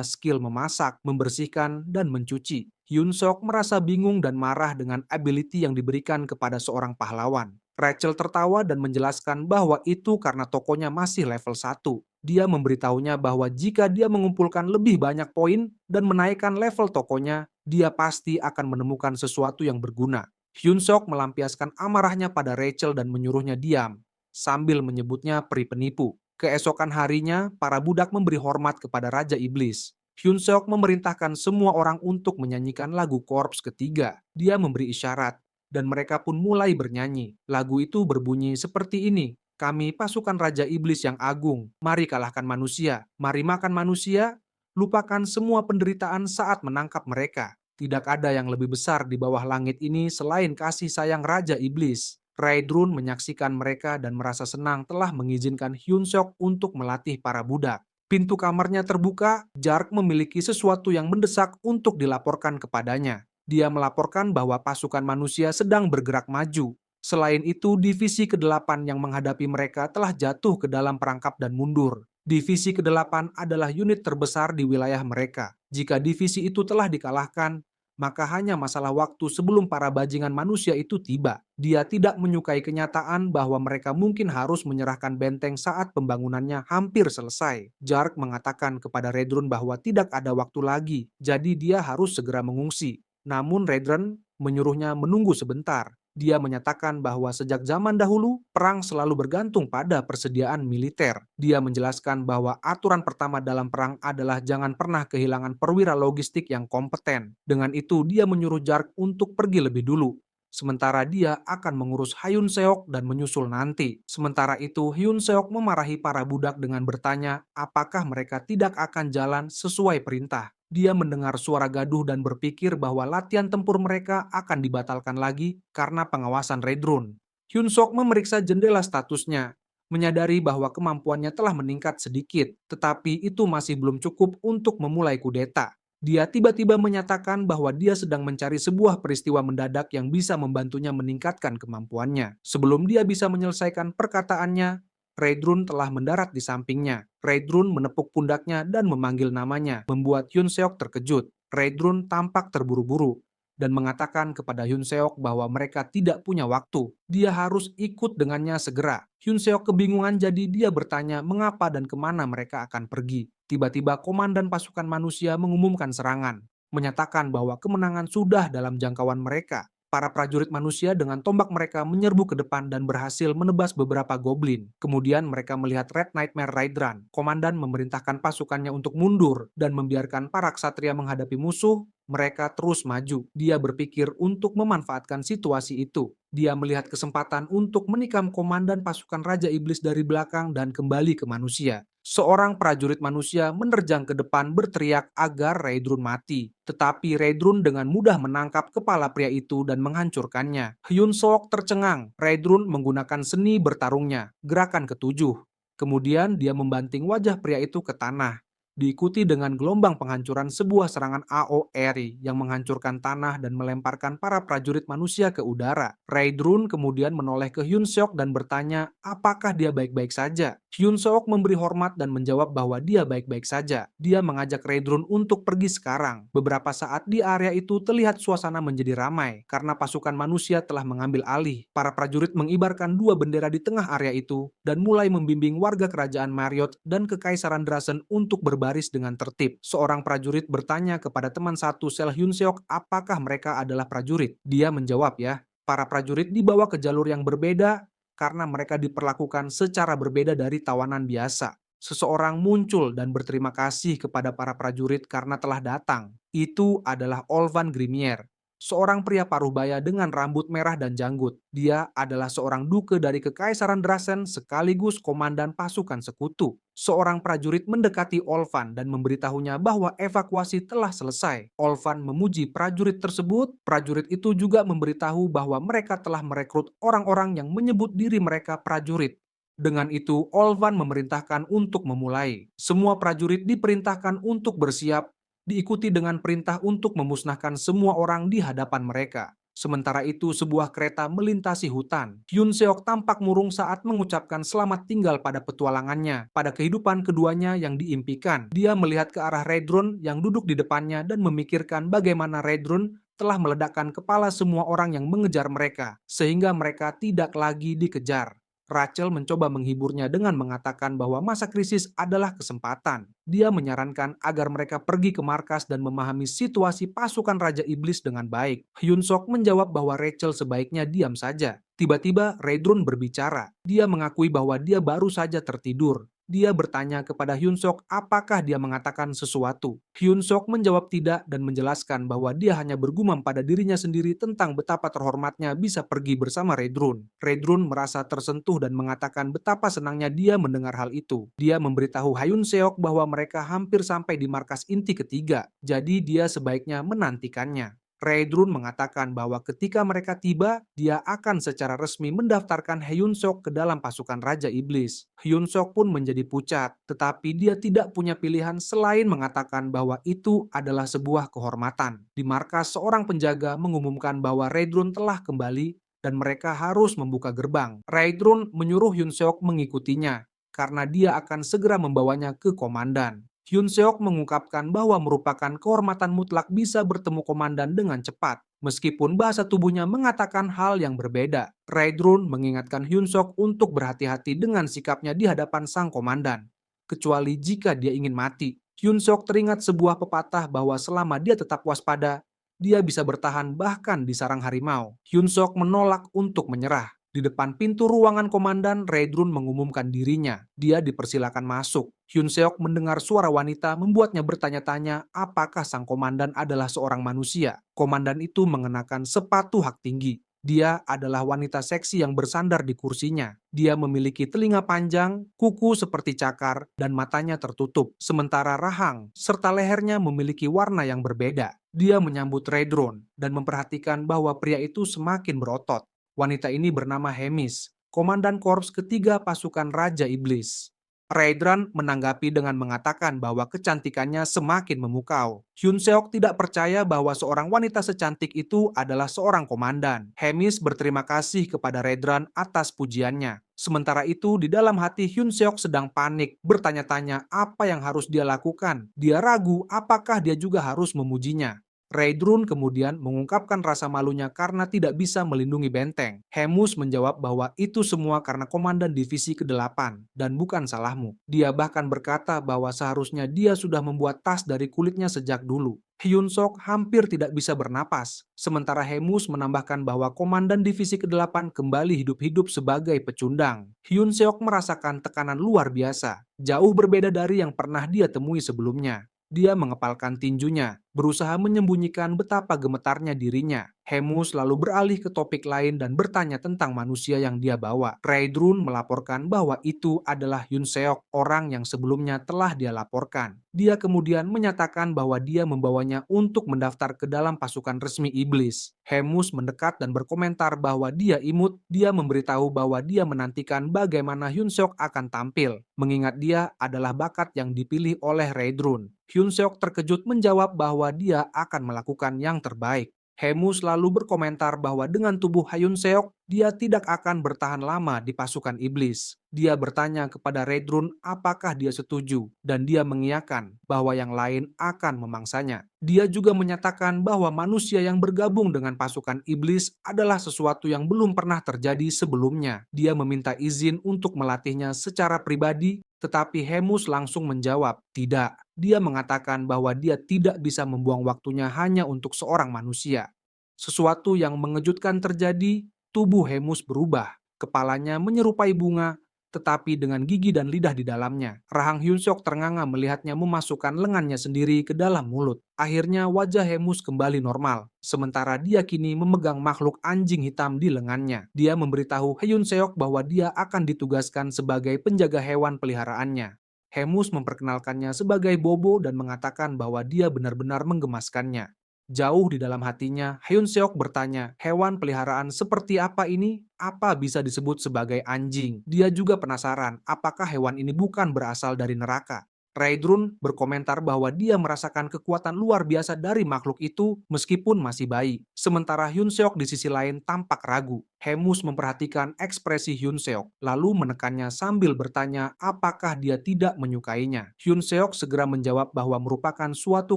skill memasak, membersihkan, dan mencuci. Hyun Seok merasa bingung dan marah dengan ability yang diberikan kepada seorang pahlawan. Rachel tertawa dan menjelaskan bahwa itu karena tokonya masih level 1. Dia memberitahunya bahwa jika dia mengumpulkan lebih banyak poin dan menaikkan level tokonya, dia pasti akan menemukan sesuatu yang berguna. Hyun Seok melampiaskan amarahnya pada Rachel dan menyuruhnya diam, sambil menyebutnya peri penipu. Keesokan harinya, para budak memberi hormat kepada Raja Iblis. Hyun Seok memerintahkan semua orang untuk menyanyikan lagu korps ketiga. Dia memberi isyarat, dan mereka pun mulai bernyanyi. Lagu itu berbunyi seperti ini. Kami pasukan Raja Iblis yang agung, mari kalahkan manusia, mari makan manusia, lupakan semua penderitaan saat menangkap mereka. Tidak ada yang lebih besar di bawah langit ini selain kasih sayang Raja Iblis. Raedrun menyaksikan mereka dan merasa senang telah mengizinkan Hyun Seok untuk melatih para budak. Pintu kamarnya terbuka, Jark memiliki sesuatu yang mendesak untuk dilaporkan kepadanya. Dia melaporkan bahwa pasukan manusia sedang bergerak maju. Selain itu, divisi ke-8 yang menghadapi mereka telah jatuh ke dalam perangkap dan mundur. Divisi ke-8 adalah unit terbesar di wilayah mereka. Jika divisi itu telah dikalahkan, maka hanya masalah waktu sebelum para bajingan manusia itu tiba. Dia tidak menyukai kenyataan bahwa mereka mungkin harus menyerahkan benteng saat pembangunannya hampir selesai. Jark mengatakan kepada Redrun bahwa tidak ada waktu lagi, jadi dia harus segera mengungsi. Namun Redrun menyuruhnya menunggu sebentar. Dia menyatakan bahwa sejak zaman dahulu, perang selalu bergantung pada persediaan militer. Dia menjelaskan bahwa aturan pertama dalam perang adalah jangan pernah kehilangan perwira logistik yang kompeten. Dengan itu, dia menyuruh Jark untuk pergi lebih dulu. Sementara dia akan mengurus Hyun Seok dan menyusul nanti. Sementara itu, Hyun Seok memarahi para budak dengan bertanya apakah mereka tidak akan jalan sesuai perintah. Dia mendengar suara gaduh dan berpikir bahwa latihan tempur mereka akan dibatalkan lagi karena pengawasan Redrun. Hyun Seok memeriksa jendela statusnya, menyadari bahwa kemampuannya telah meningkat sedikit, tetapi itu masih belum cukup untuk memulai kudeta. Dia tiba-tiba menyatakan bahwa dia sedang mencari sebuah peristiwa mendadak yang bisa membantunya meningkatkan kemampuannya. Sebelum dia bisa menyelesaikan perkataannya, Raedrun telah mendarat di sampingnya. Raedrun menepuk pundaknya dan memanggil namanya, membuat Hyun Seok terkejut. Raedrun tampak terburu-buru dan mengatakan kepada Hyun Seok bahwa mereka tidak punya waktu. Dia harus ikut dengannya segera. Hyun Seok kebingungan, jadi dia bertanya mengapa dan kemana mereka akan pergi. Tiba-tiba komandan pasukan manusia mengumumkan serangan, menyatakan bahwa kemenangan sudah dalam jangkauan mereka. Para prajurit manusia dengan tombak mereka menyerbu ke depan dan berhasil menebas beberapa goblin. Kemudian mereka melihat Red Nightmare Raidran. Komandan memerintahkan pasukannya untuk mundur dan membiarkan para ksatria menghadapi musuh. Mereka terus maju. Dia berpikir untuk memanfaatkan situasi itu. Dia melihat kesempatan untuk menikam komandan pasukan Raja Iblis dari belakang dan kembali ke manusia. Seorang prajurit manusia menerjang ke depan berteriak agar Raedrun mati. Tetapi Raedrun dengan mudah menangkap kepala pria itu dan menghancurkannya. Hyun Seok tercengang. Raedrun menggunakan seni bertarungnya, gerakan ketujuh. Kemudian dia membanting wajah pria itu ke tanah. Diikuti dengan gelombang penghancuran sebuah serangan AOE yang menghancurkan tanah dan melemparkan para prajurit manusia ke udara. Raedrun kemudian menoleh ke Hyun Seok dan bertanya apakah dia baik-baik saja. Hyun Seok memberi hormat dan menjawab bahwa dia baik-baik saja. Dia mengajak Raedrun untuk pergi sekarang. Beberapa saat di area itu terlihat suasana menjadi ramai karena pasukan manusia telah mengambil alih. Para prajurit mengibarkan dua bendera di tengah area itu dan mulai membimbing warga kerajaan Marriott dan kekaisaran Drasen untuk berbaris dengan tertib. Seorang prajurit bertanya kepada teman satu sel Hyun Seok apakah mereka adalah prajurit. Dia menjawab ya, para prajurit dibawa ke jalur yang berbeda karena mereka diperlakukan secara berbeda dari tawanan biasa. Seseorang muncul dan berterima kasih kepada para prajurit karena telah datang. Itu adalah Olvan Grimier, seorang pria parubaya dengan rambut merah dan janggut. Dia adalah seorang duke dari Kekaisaran Drasen sekaligus komandan pasukan sekutu. Seorang prajurit mendekati Olvan dan memberitahunya bahwa evakuasi telah selesai. Olvan memuji prajurit tersebut. Prajurit itu juga memberitahu bahwa mereka telah merekrut orang-orang yang menyebut diri mereka prajurit. Dengan itu, Olvan memerintahkan untuk memulai. Semua prajurit diperintahkan untuk bersiap, diikuti dengan perintah untuk memusnahkan semua orang di hadapan mereka. Sementara itu, sebuah kereta melintasi hutan. Hyun Seok tampak murung saat mengucapkan selamat tinggal pada petualangannya, pada kehidupan keduanya yang diimpikan. Dia melihat ke arah Raedrun yang duduk di depannya dan memikirkan bagaimana Raedrun telah meledakkan kepala semua orang yang mengejar mereka, sehingga mereka tidak lagi dikejar. Rachel mencoba menghiburnya dengan mengatakan bahwa masa krisis adalah kesempatan. Dia menyarankan agar mereka pergi ke markas dan memahami situasi pasukan Raja Iblis dengan baik. Hyun Sok menjawab bahwa Rachel sebaiknya diam saja. Tiba-tiba Redrun berbicara. Dia mengakui bahwa dia baru saja tertidur. Dia bertanya kepada Hyun Sok apakah dia mengatakan sesuatu. Hyun Sok menjawab tidak dan menjelaskan bahwa dia hanya bergumam pada dirinya sendiri tentang betapa terhormatnya bisa pergi bersama Redrun. Redrun merasa tersentuh dan mengatakan betapa senangnya dia mendengar hal itu. Dia memberitahu Hyun Seok bahwa mereka hampir sampai di markas inti ketiga, jadi dia sebaiknya menantikannya. Redrun mengatakan bahwa ketika mereka tiba, dia akan secara resmi mendaftarkan Hyun Sok ke dalam pasukan Raja Iblis. Hyun Sok pun menjadi pucat, tetapi dia tidak punya pilihan selain mengatakan bahwa itu adalah sebuah kehormatan. Di markas, seorang penjaga mengumumkan bahwa Redrun telah kembali dan mereka harus membuka gerbang. Redrun menyuruh Hyun Sok mengikutinya, karena dia akan segera membawanya ke komandan. Hyun Seok mengungkapkan bahwa merupakan kehormatan mutlak bisa bertemu komandan dengan cepat, meskipun bahasa tubuhnya mengatakan hal yang berbeda. Raedrun mengingatkan Hyun Seok untuk berhati-hati dengan sikapnya di hadapan sang komandan, kecuali jika dia ingin mati. Hyun Seok teringat sebuah pepatah bahwa selama dia tetap waspada, dia bisa bertahan bahkan di sarang harimau. Hyun Seok menolak untuk menyerah. Di depan pintu ruangan komandan, Raedrun mengumumkan dirinya. Dia dipersilakan masuk. Hyun Seok mendengar suara wanita membuatnya bertanya-tanya apakah sang komandan adalah seorang manusia. Komandan itu mengenakan sepatu hak tinggi. Dia adalah wanita seksi yang bersandar di kursinya. Dia memiliki telinga panjang, kuku seperti cakar, dan matanya tertutup. Sementara rahang serta lehernya memiliki warna yang berbeda. Dia menyambut Raedrun dan memperhatikan bahwa pria itu semakin berotot. Wanita ini bernama Hemis, komandan korps ketiga pasukan Raja Iblis. Raedran menanggapi dengan mengatakan bahwa kecantikannya semakin memukau. Hyun Seok tidak percaya bahwa seorang wanita secantik itu adalah seorang komandan. Hemis berterima kasih kepada Raedran atas pujiannya. Sementara itu, di dalam hati Hyun Seok sedang panik, bertanya-tanya apa yang harus dia lakukan. Dia ragu apakah dia juga harus memujinya. Raedrun kemudian mengungkapkan rasa malunya karena tidak bisa melindungi benteng. Hemus menjawab bahwa itu semua karena komandan divisi ke-8 dan bukan salahmu. Dia bahkan berkata bahwa seharusnya dia sudah membuat tas dari kulitnya sejak dulu. Hyun Sok hampir tidak bisa bernapas. Sementara Hemus menambahkan bahwa komandan divisi ke-8 kembali hidup-hidup sebagai pecundang. Hyun Seok merasakan tekanan luar biasa, jauh berbeda dari yang pernah dia temui sebelumnya. Dia mengepalkan tinjunya, berusaha menyembunyikan betapa gemetarnya dirinya. Hemus lalu beralih ke topik lain dan bertanya tentang manusia yang dia bawa. Raedrun melaporkan bahwa itu adalah Hyun Seok, orang yang sebelumnya telah dia laporkan. Dia kemudian menyatakan bahwa dia membawanya untuk mendaftar ke dalam pasukan resmi iblis. Hemus mendekat dan berkomentar bahwa dia imut. Dia memberitahu bahwa dia menantikan bagaimana Hyun Seok akan tampil, mengingat dia adalah bakat yang dipilih oleh Raedrun. Hyun Seok terkejut menjawab bahwa dia akan melakukan yang terbaik. Hemus lalu berkomentar bahwa dengan tubuh Hyun Seok, dia tidak akan bertahan lama di pasukan iblis. Dia bertanya kepada Raedrun apakah dia setuju, dan dia mengiyakan bahwa yang lain akan memangsanya. Dia juga menyatakan bahwa manusia yang bergabung dengan pasukan iblis adalah sesuatu yang belum pernah terjadi sebelumnya. Dia meminta izin untuk melatihnya secara pribadi, tetapi Hemus langsung menjawab, tidak. Dia mengatakan bahwa dia tidak bisa membuang waktunya hanya untuk seorang manusia. Sesuatu yang mengejutkan terjadi, tubuh Hemus berubah. Kepalanya menyerupai bunga, tetapi dengan gigi dan lidah di dalamnya. Rahang Hyun Seok ternganga melihatnya memasukkan lengannya sendiri ke dalam mulut. Akhirnya wajah Hemus kembali normal, sementara dia kini memegang makhluk anjing hitam di lengannya. Dia memberitahu Hyun Seok bahwa dia akan ditugaskan sebagai penjaga hewan peliharaannya. Hemus memperkenalkannya sebagai Bobo dan mengatakan bahwa dia benar-benar menggemaskannya. Jauh di dalam hatinya, Hyun Seok bertanya, hewan peliharaan seperti apa ini? Apa bisa disebut sebagai anjing? Dia juga penasaran, apakah hewan ini bukan berasal dari neraka? Raedrun berkomentar bahwa dia merasakan kekuatan luar biasa dari makhluk itu meskipun masih bayi. Sementara Hyun Seok di sisi lain tampak ragu. Hemus memperhatikan ekspresi Hyun Seok, lalu menekannya sambil bertanya apakah dia tidak menyukainya. Hyun Seok segera menjawab bahwa merupakan suatu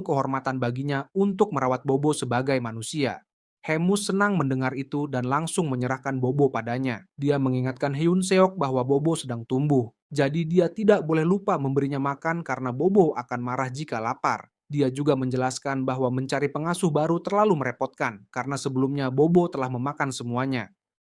kehormatan baginya untuk merawat Bobo sebagai manusia. Hemus senang mendengar itu dan langsung menyerahkan Bobo padanya. Dia mengingatkan Hyun Seok bahwa Bobo sedang tumbuh. Jadi dia tidak boleh lupa memberinya makan karena Bobo akan marah jika lapar. Dia juga menjelaskan bahwa mencari pengasuh baru terlalu merepotkan karena sebelumnya Bobo telah memakan semuanya.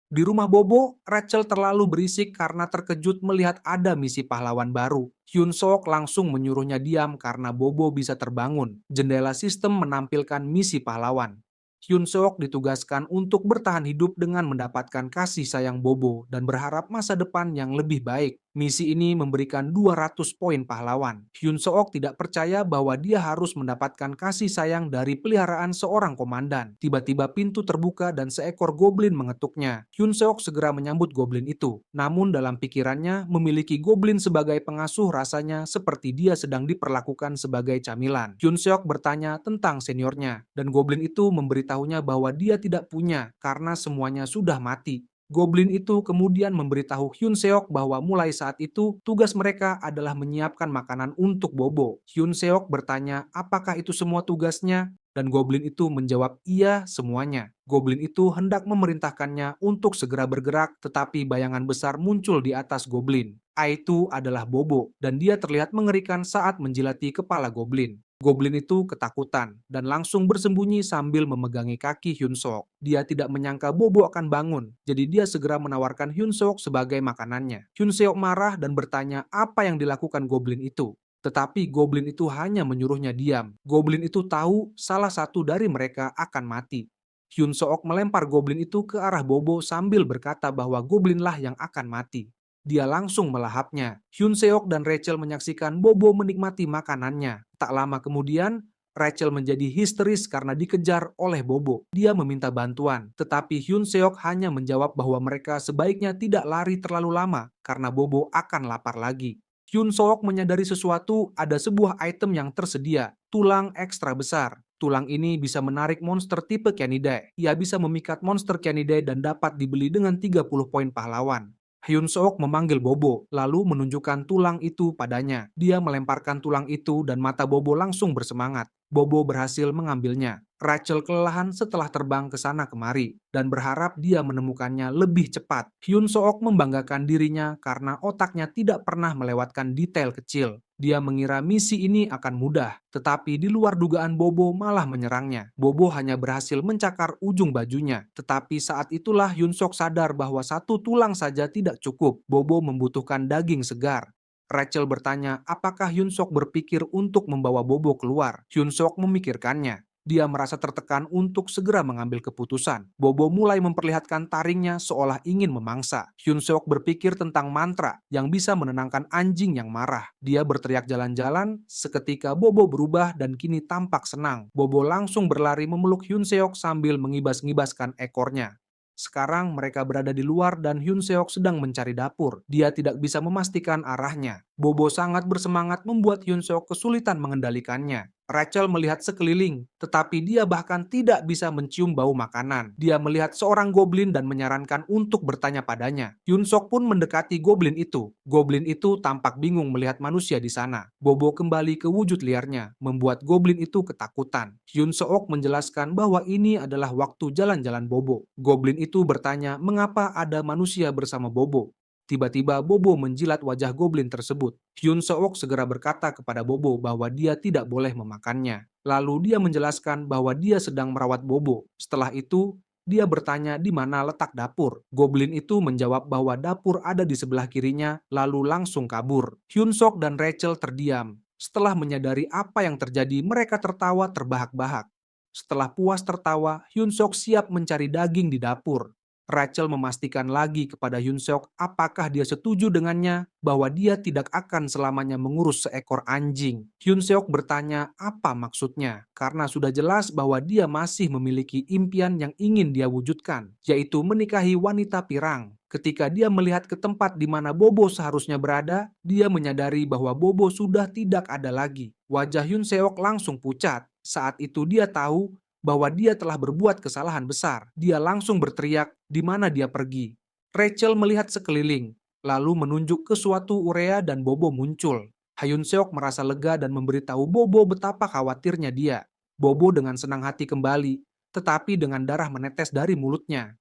Di rumah Bobo, Rachel terlalu berisik karena terkejut melihat ada misi pahlawan baru. Hyun Seok langsung menyuruhnya diam karena Bobo bisa terbangun. Jendela sistem menampilkan misi pahlawan. Hyun Seok ditugaskan untuk bertahan hidup dengan mendapatkan kasih sayang Bobo dan berharap masa depan yang lebih baik. Misi ini memberikan 200 poin pahlawan. Hyun Seok tidak percaya bahwa dia harus mendapatkan kasih sayang dari peliharaan seorang komandan. Tiba-tiba pintu terbuka dan seekor goblin mengetuknya. Hyun Seok segera menyambut goblin itu. Namun dalam pikirannya, memiliki goblin sebagai pengasuh rasanya seperti dia sedang diperlakukan sebagai camilan. Hyun Seok bertanya tentang seniornya, dan goblin itu memberitahunya bahwa dia tidak punya karena semuanya sudah mati. Goblin itu kemudian memberitahu Hyun Seok bahwa mulai saat itu tugas mereka adalah menyiapkan makanan untuk Bobo. Hyun Seok bertanya apakah itu semua tugasnya, dan goblin itu menjawab iya semuanya. Goblin itu hendak memerintahkannya untuk segera bergerak, tetapi bayangan besar muncul di atas goblin. Itu adalah Bobo, dan dia terlihat mengerikan saat menjilati kepala goblin. Goblin itu ketakutan dan langsung bersembunyi sambil memegangi kaki Hyun Seok. Dia tidak menyangka Bobo akan bangun, jadi dia segera menawarkan Hyun Seok sebagai makanannya. Hyun Seok marah dan bertanya apa yang dilakukan goblin itu. Tetapi goblin itu hanya menyuruhnya diam. Goblin itu tahu salah satu dari mereka akan mati. Hyun Seok melempar goblin itu ke arah Bobo sambil berkata bahwa goblinlah yang akan mati. Dia langsung melahapnya. Hyun Seok dan Rachel menyaksikan Bobo menikmati makanannya. Tak lama kemudian, Rachel menjadi histeris karena dikejar oleh Bobo. Dia meminta bantuan, tetapi Hyun Seok hanya menjawab bahwa mereka sebaiknya tidak lari terlalu lama karena Bobo akan lapar lagi. Hyun Seok menyadari sesuatu, ada sebuah item yang tersedia, tulang ekstra besar. Tulang ini bisa menarik monster tipe Canidae. Ia bisa memikat monster Canidae dan dapat dibeli dengan 30 poin pahlawan. Hyun Seok memanggil Bobo, lalu menunjukkan tulang itu padanya. Dia melemparkan tulang itu dan mata Bobo langsung bersemangat. Bobo berhasil mengambilnya. Rachel kelelahan setelah terbang ke sana kemari dan berharap dia menemukannya lebih cepat. Hyun Seok membanggakan dirinya karena otaknya tidak pernah melewatkan detail kecil. Dia mengira misi ini akan mudah, tetapi di luar dugaan Bobo malah menyerangnya. Bobo hanya berhasil mencakar ujung bajunya, tetapi saat itulah Hyun Seok sadar bahwa satu tulang saja tidak cukup. Bobo membutuhkan daging segar. Rachel bertanya apakah Hyun Seok berpikir untuk membawa Bobo keluar. Hyun Seok memikirkannya. Dia merasa tertekan untuk segera mengambil keputusan. Bobo mulai memperlihatkan taringnya seolah ingin memangsa. Hyun Seok berpikir tentang mantra yang bisa menenangkan anjing yang marah. Dia berteriak jalan-jalan, seketika Bobo berubah dan kini tampak senang. Bobo langsung berlari memeluk Hyun Seok sambil mengibas-ngibaskan ekornya. Sekarang mereka berada di luar dan Hyun Seok sedang mencari dapur. Dia tidak bisa memastikan arahnya. Bobo sangat bersemangat membuat Hyun Seok kesulitan mengendalikannya. Rachel melihat sekeliling, tetapi dia bahkan tidak bisa mencium bau makanan. Dia melihat seorang goblin dan menyarankan untuk bertanya padanya. Hyun Seok pun mendekati goblin itu. Goblin itu tampak bingung melihat manusia di sana. Bobo kembali ke wujud liarnya, membuat goblin itu ketakutan. Hyun Seok menjelaskan bahwa ini adalah waktu jalan-jalan Bobo. Goblin itu bertanya mengapa ada manusia bersama Bobo. Tiba-tiba Bobo menjilat wajah goblin tersebut. Hyun Seok segera berkata kepada Bobo bahwa dia tidak boleh memakannya. Lalu dia menjelaskan bahwa dia sedang merawat Bobo. Setelah itu, dia bertanya di mana letak dapur. Goblin itu menjawab bahwa dapur ada di sebelah kirinya, lalu langsung kabur. Hyun Seok dan Rachel terdiam. Setelah menyadari apa yang terjadi, mereka tertawa terbahak-bahak. Setelah puas tertawa, Hyun Seok siap mencari daging di dapur. Rachel memastikan lagi kepada Hyun Seok apakah dia setuju dengannya bahwa dia tidak akan selamanya mengurus seekor anjing. Hyun Seok bertanya apa maksudnya, karena sudah jelas bahwa dia masih memiliki impian yang ingin dia wujudkan, yaitu menikahi wanita pirang. Ketika dia melihat ke tempat di mana Bobo seharusnya berada, dia menyadari bahwa Bobo sudah tidak ada lagi. Wajah Hyun Seok langsung pucat. Saat itu dia tahu bahwa dia telah berbuat kesalahan besar. Dia langsung berteriak di mana dia pergi. Rachel melihat sekeliling, lalu menunjuk ke suatu urea dan Bobo muncul. Hyun Seok merasa lega dan memberitahu Bobo betapa khawatirnya dia. Bobo dengan senang hati kembali, tetapi dengan darah menetes dari mulutnya.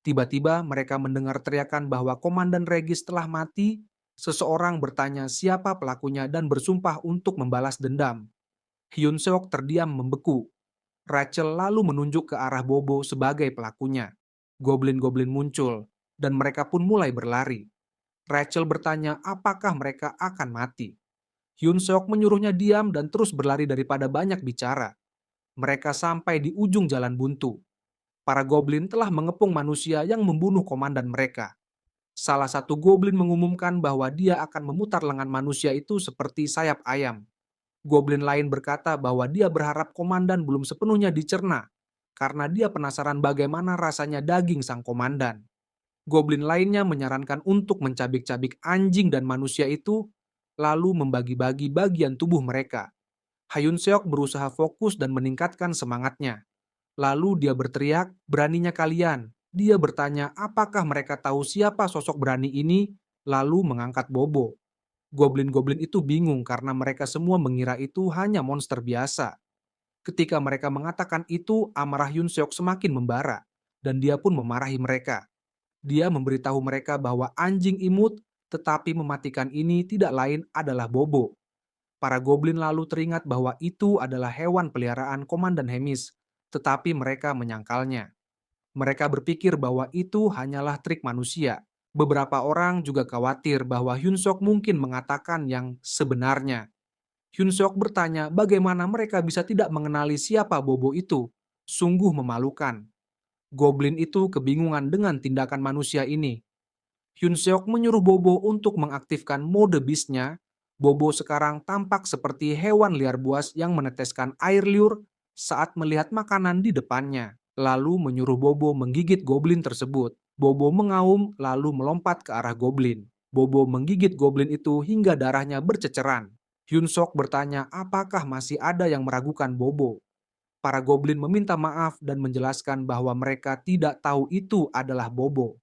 Tiba-tiba mereka mendengar teriakan bahwa Komandan Regis telah mati. Seseorang bertanya siapa pelakunya dan bersumpah untuk membalas dendam. Hyun Seok terdiam membeku. Rachel lalu menunjuk ke arah Bobo sebagai pelakunya. Goblin-goblin muncul, dan mereka pun mulai berlari. Rachel bertanya apakah mereka akan mati. Hyun Seok menyuruhnya diam dan terus berlari daripada banyak bicara. Mereka sampai di ujung jalan buntu. Para goblin telah mengepung manusia yang membunuh komandan mereka. Salah satu goblin mengumumkan bahwa dia akan memutar lengan manusia itu seperti sayap ayam. Goblin lain berkata bahwa dia berharap komandan belum sepenuhnya dicerna, karena dia penasaran bagaimana rasanya daging sang komandan. Goblin lainnya menyarankan untuk mencabik-cabik anjing dan manusia itu, lalu membagi-bagi bagian tubuh mereka. Hyun Seok berusaha fokus dan meningkatkan semangatnya. Lalu dia berteriak, "Beraninya kalian!" Dia bertanya apakah mereka tahu siapa sosok berani ini, lalu mengangkat Bobo. Goblin-goblin itu bingung karena mereka semua mengira itu hanya monster biasa. Ketika mereka mengatakan itu, amarah Hyun Seok semakin membara, dan dia pun memarahi mereka. Dia memberitahu mereka bahwa anjing imut tetapi mematikan ini tidak lain adalah Bobo. Para goblin lalu teringat bahwa itu adalah hewan peliharaan Komandan Hemis, tetapi mereka menyangkalnya. Mereka berpikir bahwa itu hanyalah trik manusia. Beberapa orang juga khawatir bahwa Hyun Seok mungkin mengatakan yang sebenarnya. Hyun Seok bertanya bagaimana mereka bisa tidak mengenali siapa Bobo itu. Sungguh memalukan. Goblin itu kebingungan dengan tindakan manusia ini. Hyun Seok menyuruh Bobo untuk mengaktifkan mode beast-nya. Bobo sekarang tampak seperti hewan liar buas yang meneteskan air liur saat melihat makanan di depannya. Lalu menyuruh Bobo menggigit goblin tersebut. Bobo mengaum lalu melompat ke arah goblin. Bobo menggigit goblin itu hingga darahnya berceceran. Hyun Seok bertanya apakah masih ada yang meragukan Bobo. Para goblin meminta maaf dan menjelaskan bahwa mereka tidak tahu itu adalah Bobo.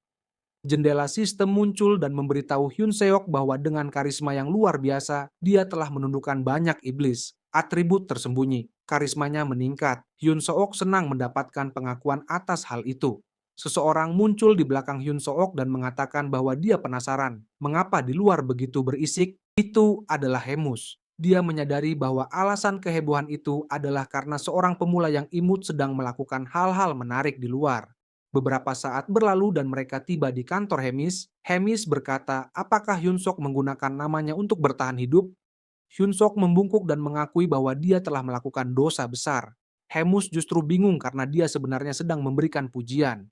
Jendela sistem muncul dan memberitahu Hyun Seok bahwa dengan karisma yang luar biasa, dia telah menundukkan banyak iblis. Atribut tersembunyi. Karismanya meningkat. Hyun Seok senang mendapatkan pengakuan atas hal itu. Seseorang muncul di belakang Hyun Seok dan mengatakan bahwa dia penasaran. Mengapa di luar begitu berisik? Itu adalah Hemus. Dia menyadari bahwa alasan kehebohan itu adalah karena seorang pemula yang imut sedang melakukan hal-hal menarik di luar. Beberapa saat berlalu dan mereka tiba di kantor Hemis. Hemis berkata, apakah Hyun Seok menggunakan namanya untuk bertahan hidup? Hyun Seok membungkuk dan mengakui bahwa dia telah melakukan dosa besar. Hemus justru bingung karena dia sebenarnya sedang memberikan pujian.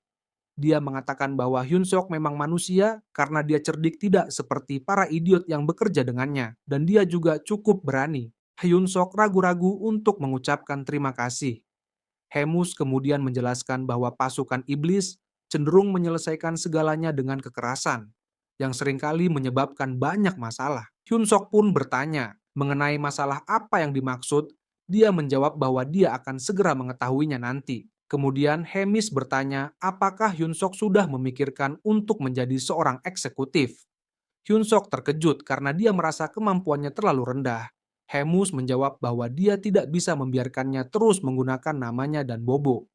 Dia mengatakan bahwa Hyun Seok memang manusia karena dia cerdik tidak seperti para idiot yang bekerja dengannya. Dan dia juga cukup berani. Hyun Seok ragu-ragu untuk mengucapkan terima kasih. Hemus kemudian menjelaskan bahwa pasukan iblis cenderung menyelesaikan segalanya dengan kekerasan, yang seringkali menyebabkan banyak masalah. Hyun Seok pun bertanya mengenai masalah apa yang dimaksud. Dia menjawab bahwa dia akan segera mengetahuinya nanti. Kemudian Hemis bertanya apakah Hyun Seok sudah memikirkan untuk menjadi seorang eksekutif. Hyun Seok terkejut karena dia merasa kemampuannya terlalu rendah. Hemus menjawab bahwa dia tidak bisa membiarkannya terus menggunakan namanya dan Bobo.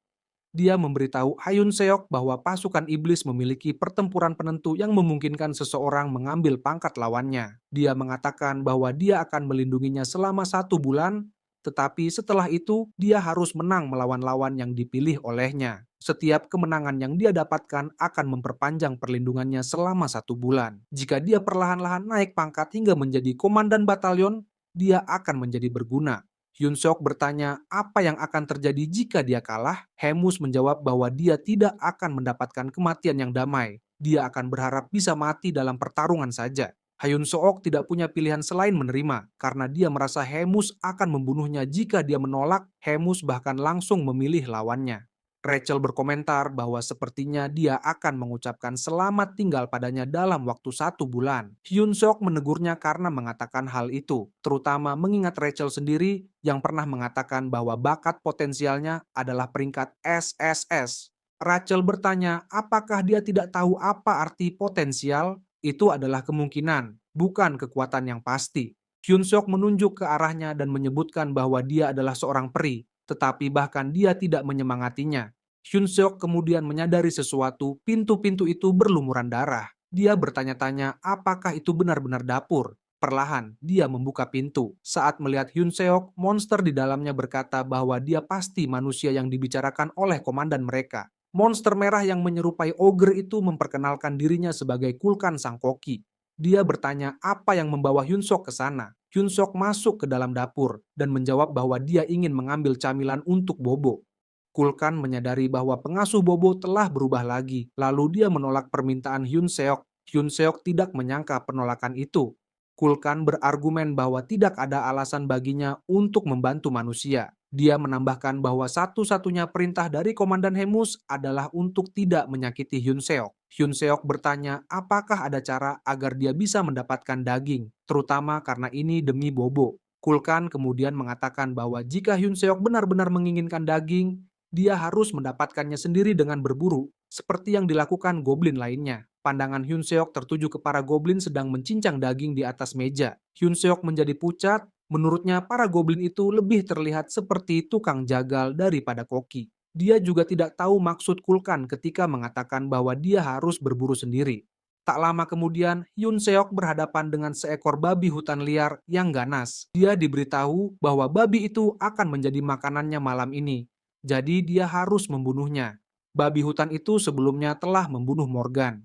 Dia memberitahu Hyun Seok bahwa pasukan iblis memiliki pertempuran penentu yang memungkinkan seseorang mengambil pangkat lawannya. Dia mengatakan bahwa dia akan melindunginya selama 1 bulan, tetapi setelah itu dia harus menang melawan lawan yang dipilih olehnya. Setiap kemenangan yang dia dapatkan akan memperpanjang perlindungannya selama 1 bulan. Jika dia perlahan-lahan naik pangkat hingga menjadi komandan batalion, dia akan menjadi berguna. Hyun Seok bertanya apa yang akan terjadi jika dia kalah. Hemus menjawab bahwa dia tidak akan mendapatkan kematian yang damai. Dia akan berharap bisa mati dalam pertarungan saja. Hyun Seok tidak punya pilihan selain menerima, karena dia merasa Hemus akan membunuhnya jika dia menolak. Hemus bahkan langsung memilih lawannya. Rachel berkomentar bahwa sepertinya dia akan mengucapkan selamat tinggal padanya dalam waktu 1 bulan. Hyun Seok menegurnya karena mengatakan hal itu, terutama mengingat Rachel sendiri yang pernah mengatakan bahwa bakat potensialnya adalah peringkat SSS. Rachel bertanya apakah dia tidak tahu apa arti potensial. Itu adalah kemungkinan, bukan kekuatan yang pasti. Hyun Seok menunjuk ke arahnya dan menyebutkan bahwa dia adalah seorang peri, tetapi bahkan dia tidak menyemangatinya. Hyun Seok kemudian menyadari sesuatu, pintu-pintu itu berlumuran darah. Dia bertanya-tanya apakah itu benar-benar dapur. Perlahan, dia membuka pintu. Saat melihat Hyun Seok, monster di dalamnya berkata bahwa dia pasti manusia yang dibicarakan oleh komandan mereka. Monster merah yang menyerupai ogre itu memperkenalkan dirinya sebagai Kulkan Sang Koki. Dia bertanya apa yang membawa Hyun Seok ke sana. Hyun Seok masuk ke dalam dapur dan menjawab bahwa dia ingin mengambil camilan untuk Bobo. Kulkan menyadari bahwa pengasuh Bobo telah berubah lagi, lalu dia menolak permintaan Hyun Seok. Hyun Seok tidak menyangka penolakan itu. Kulkan berargumen bahwa tidak ada alasan baginya untuk membantu manusia. Dia menambahkan bahwa satu-satunya perintah dari Komandan Hemus adalah untuk tidak menyakiti Hyun Seok. Hyun Seok bertanya apakah ada cara agar dia bisa mendapatkan daging, terutama karena ini demi Bobo. Kulkan kemudian mengatakan bahwa jika Hyun Seok benar-benar menginginkan daging, dia harus mendapatkannya sendiri dengan berburu, seperti yang dilakukan goblin lainnya. Pandangan Hyun Seok tertuju ke para goblin sedang mencincang daging di atas meja. Hyun Seok menjadi pucat, menurutnya para goblin itu lebih terlihat seperti tukang jagal daripada koki. Dia juga tidak tahu maksud Kulkan ketika mengatakan bahwa dia harus berburu sendiri. Tak lama kemudian, Hyun Seok berhadapan dengan seekor babi hutan liar yang ganas. Dia diberitahu bahwa babi itu akan menjadi makanannya malam ini. Jadi dia harus membunuhnya. Babi hutan itu sebelumnya telah membunuh Morgan.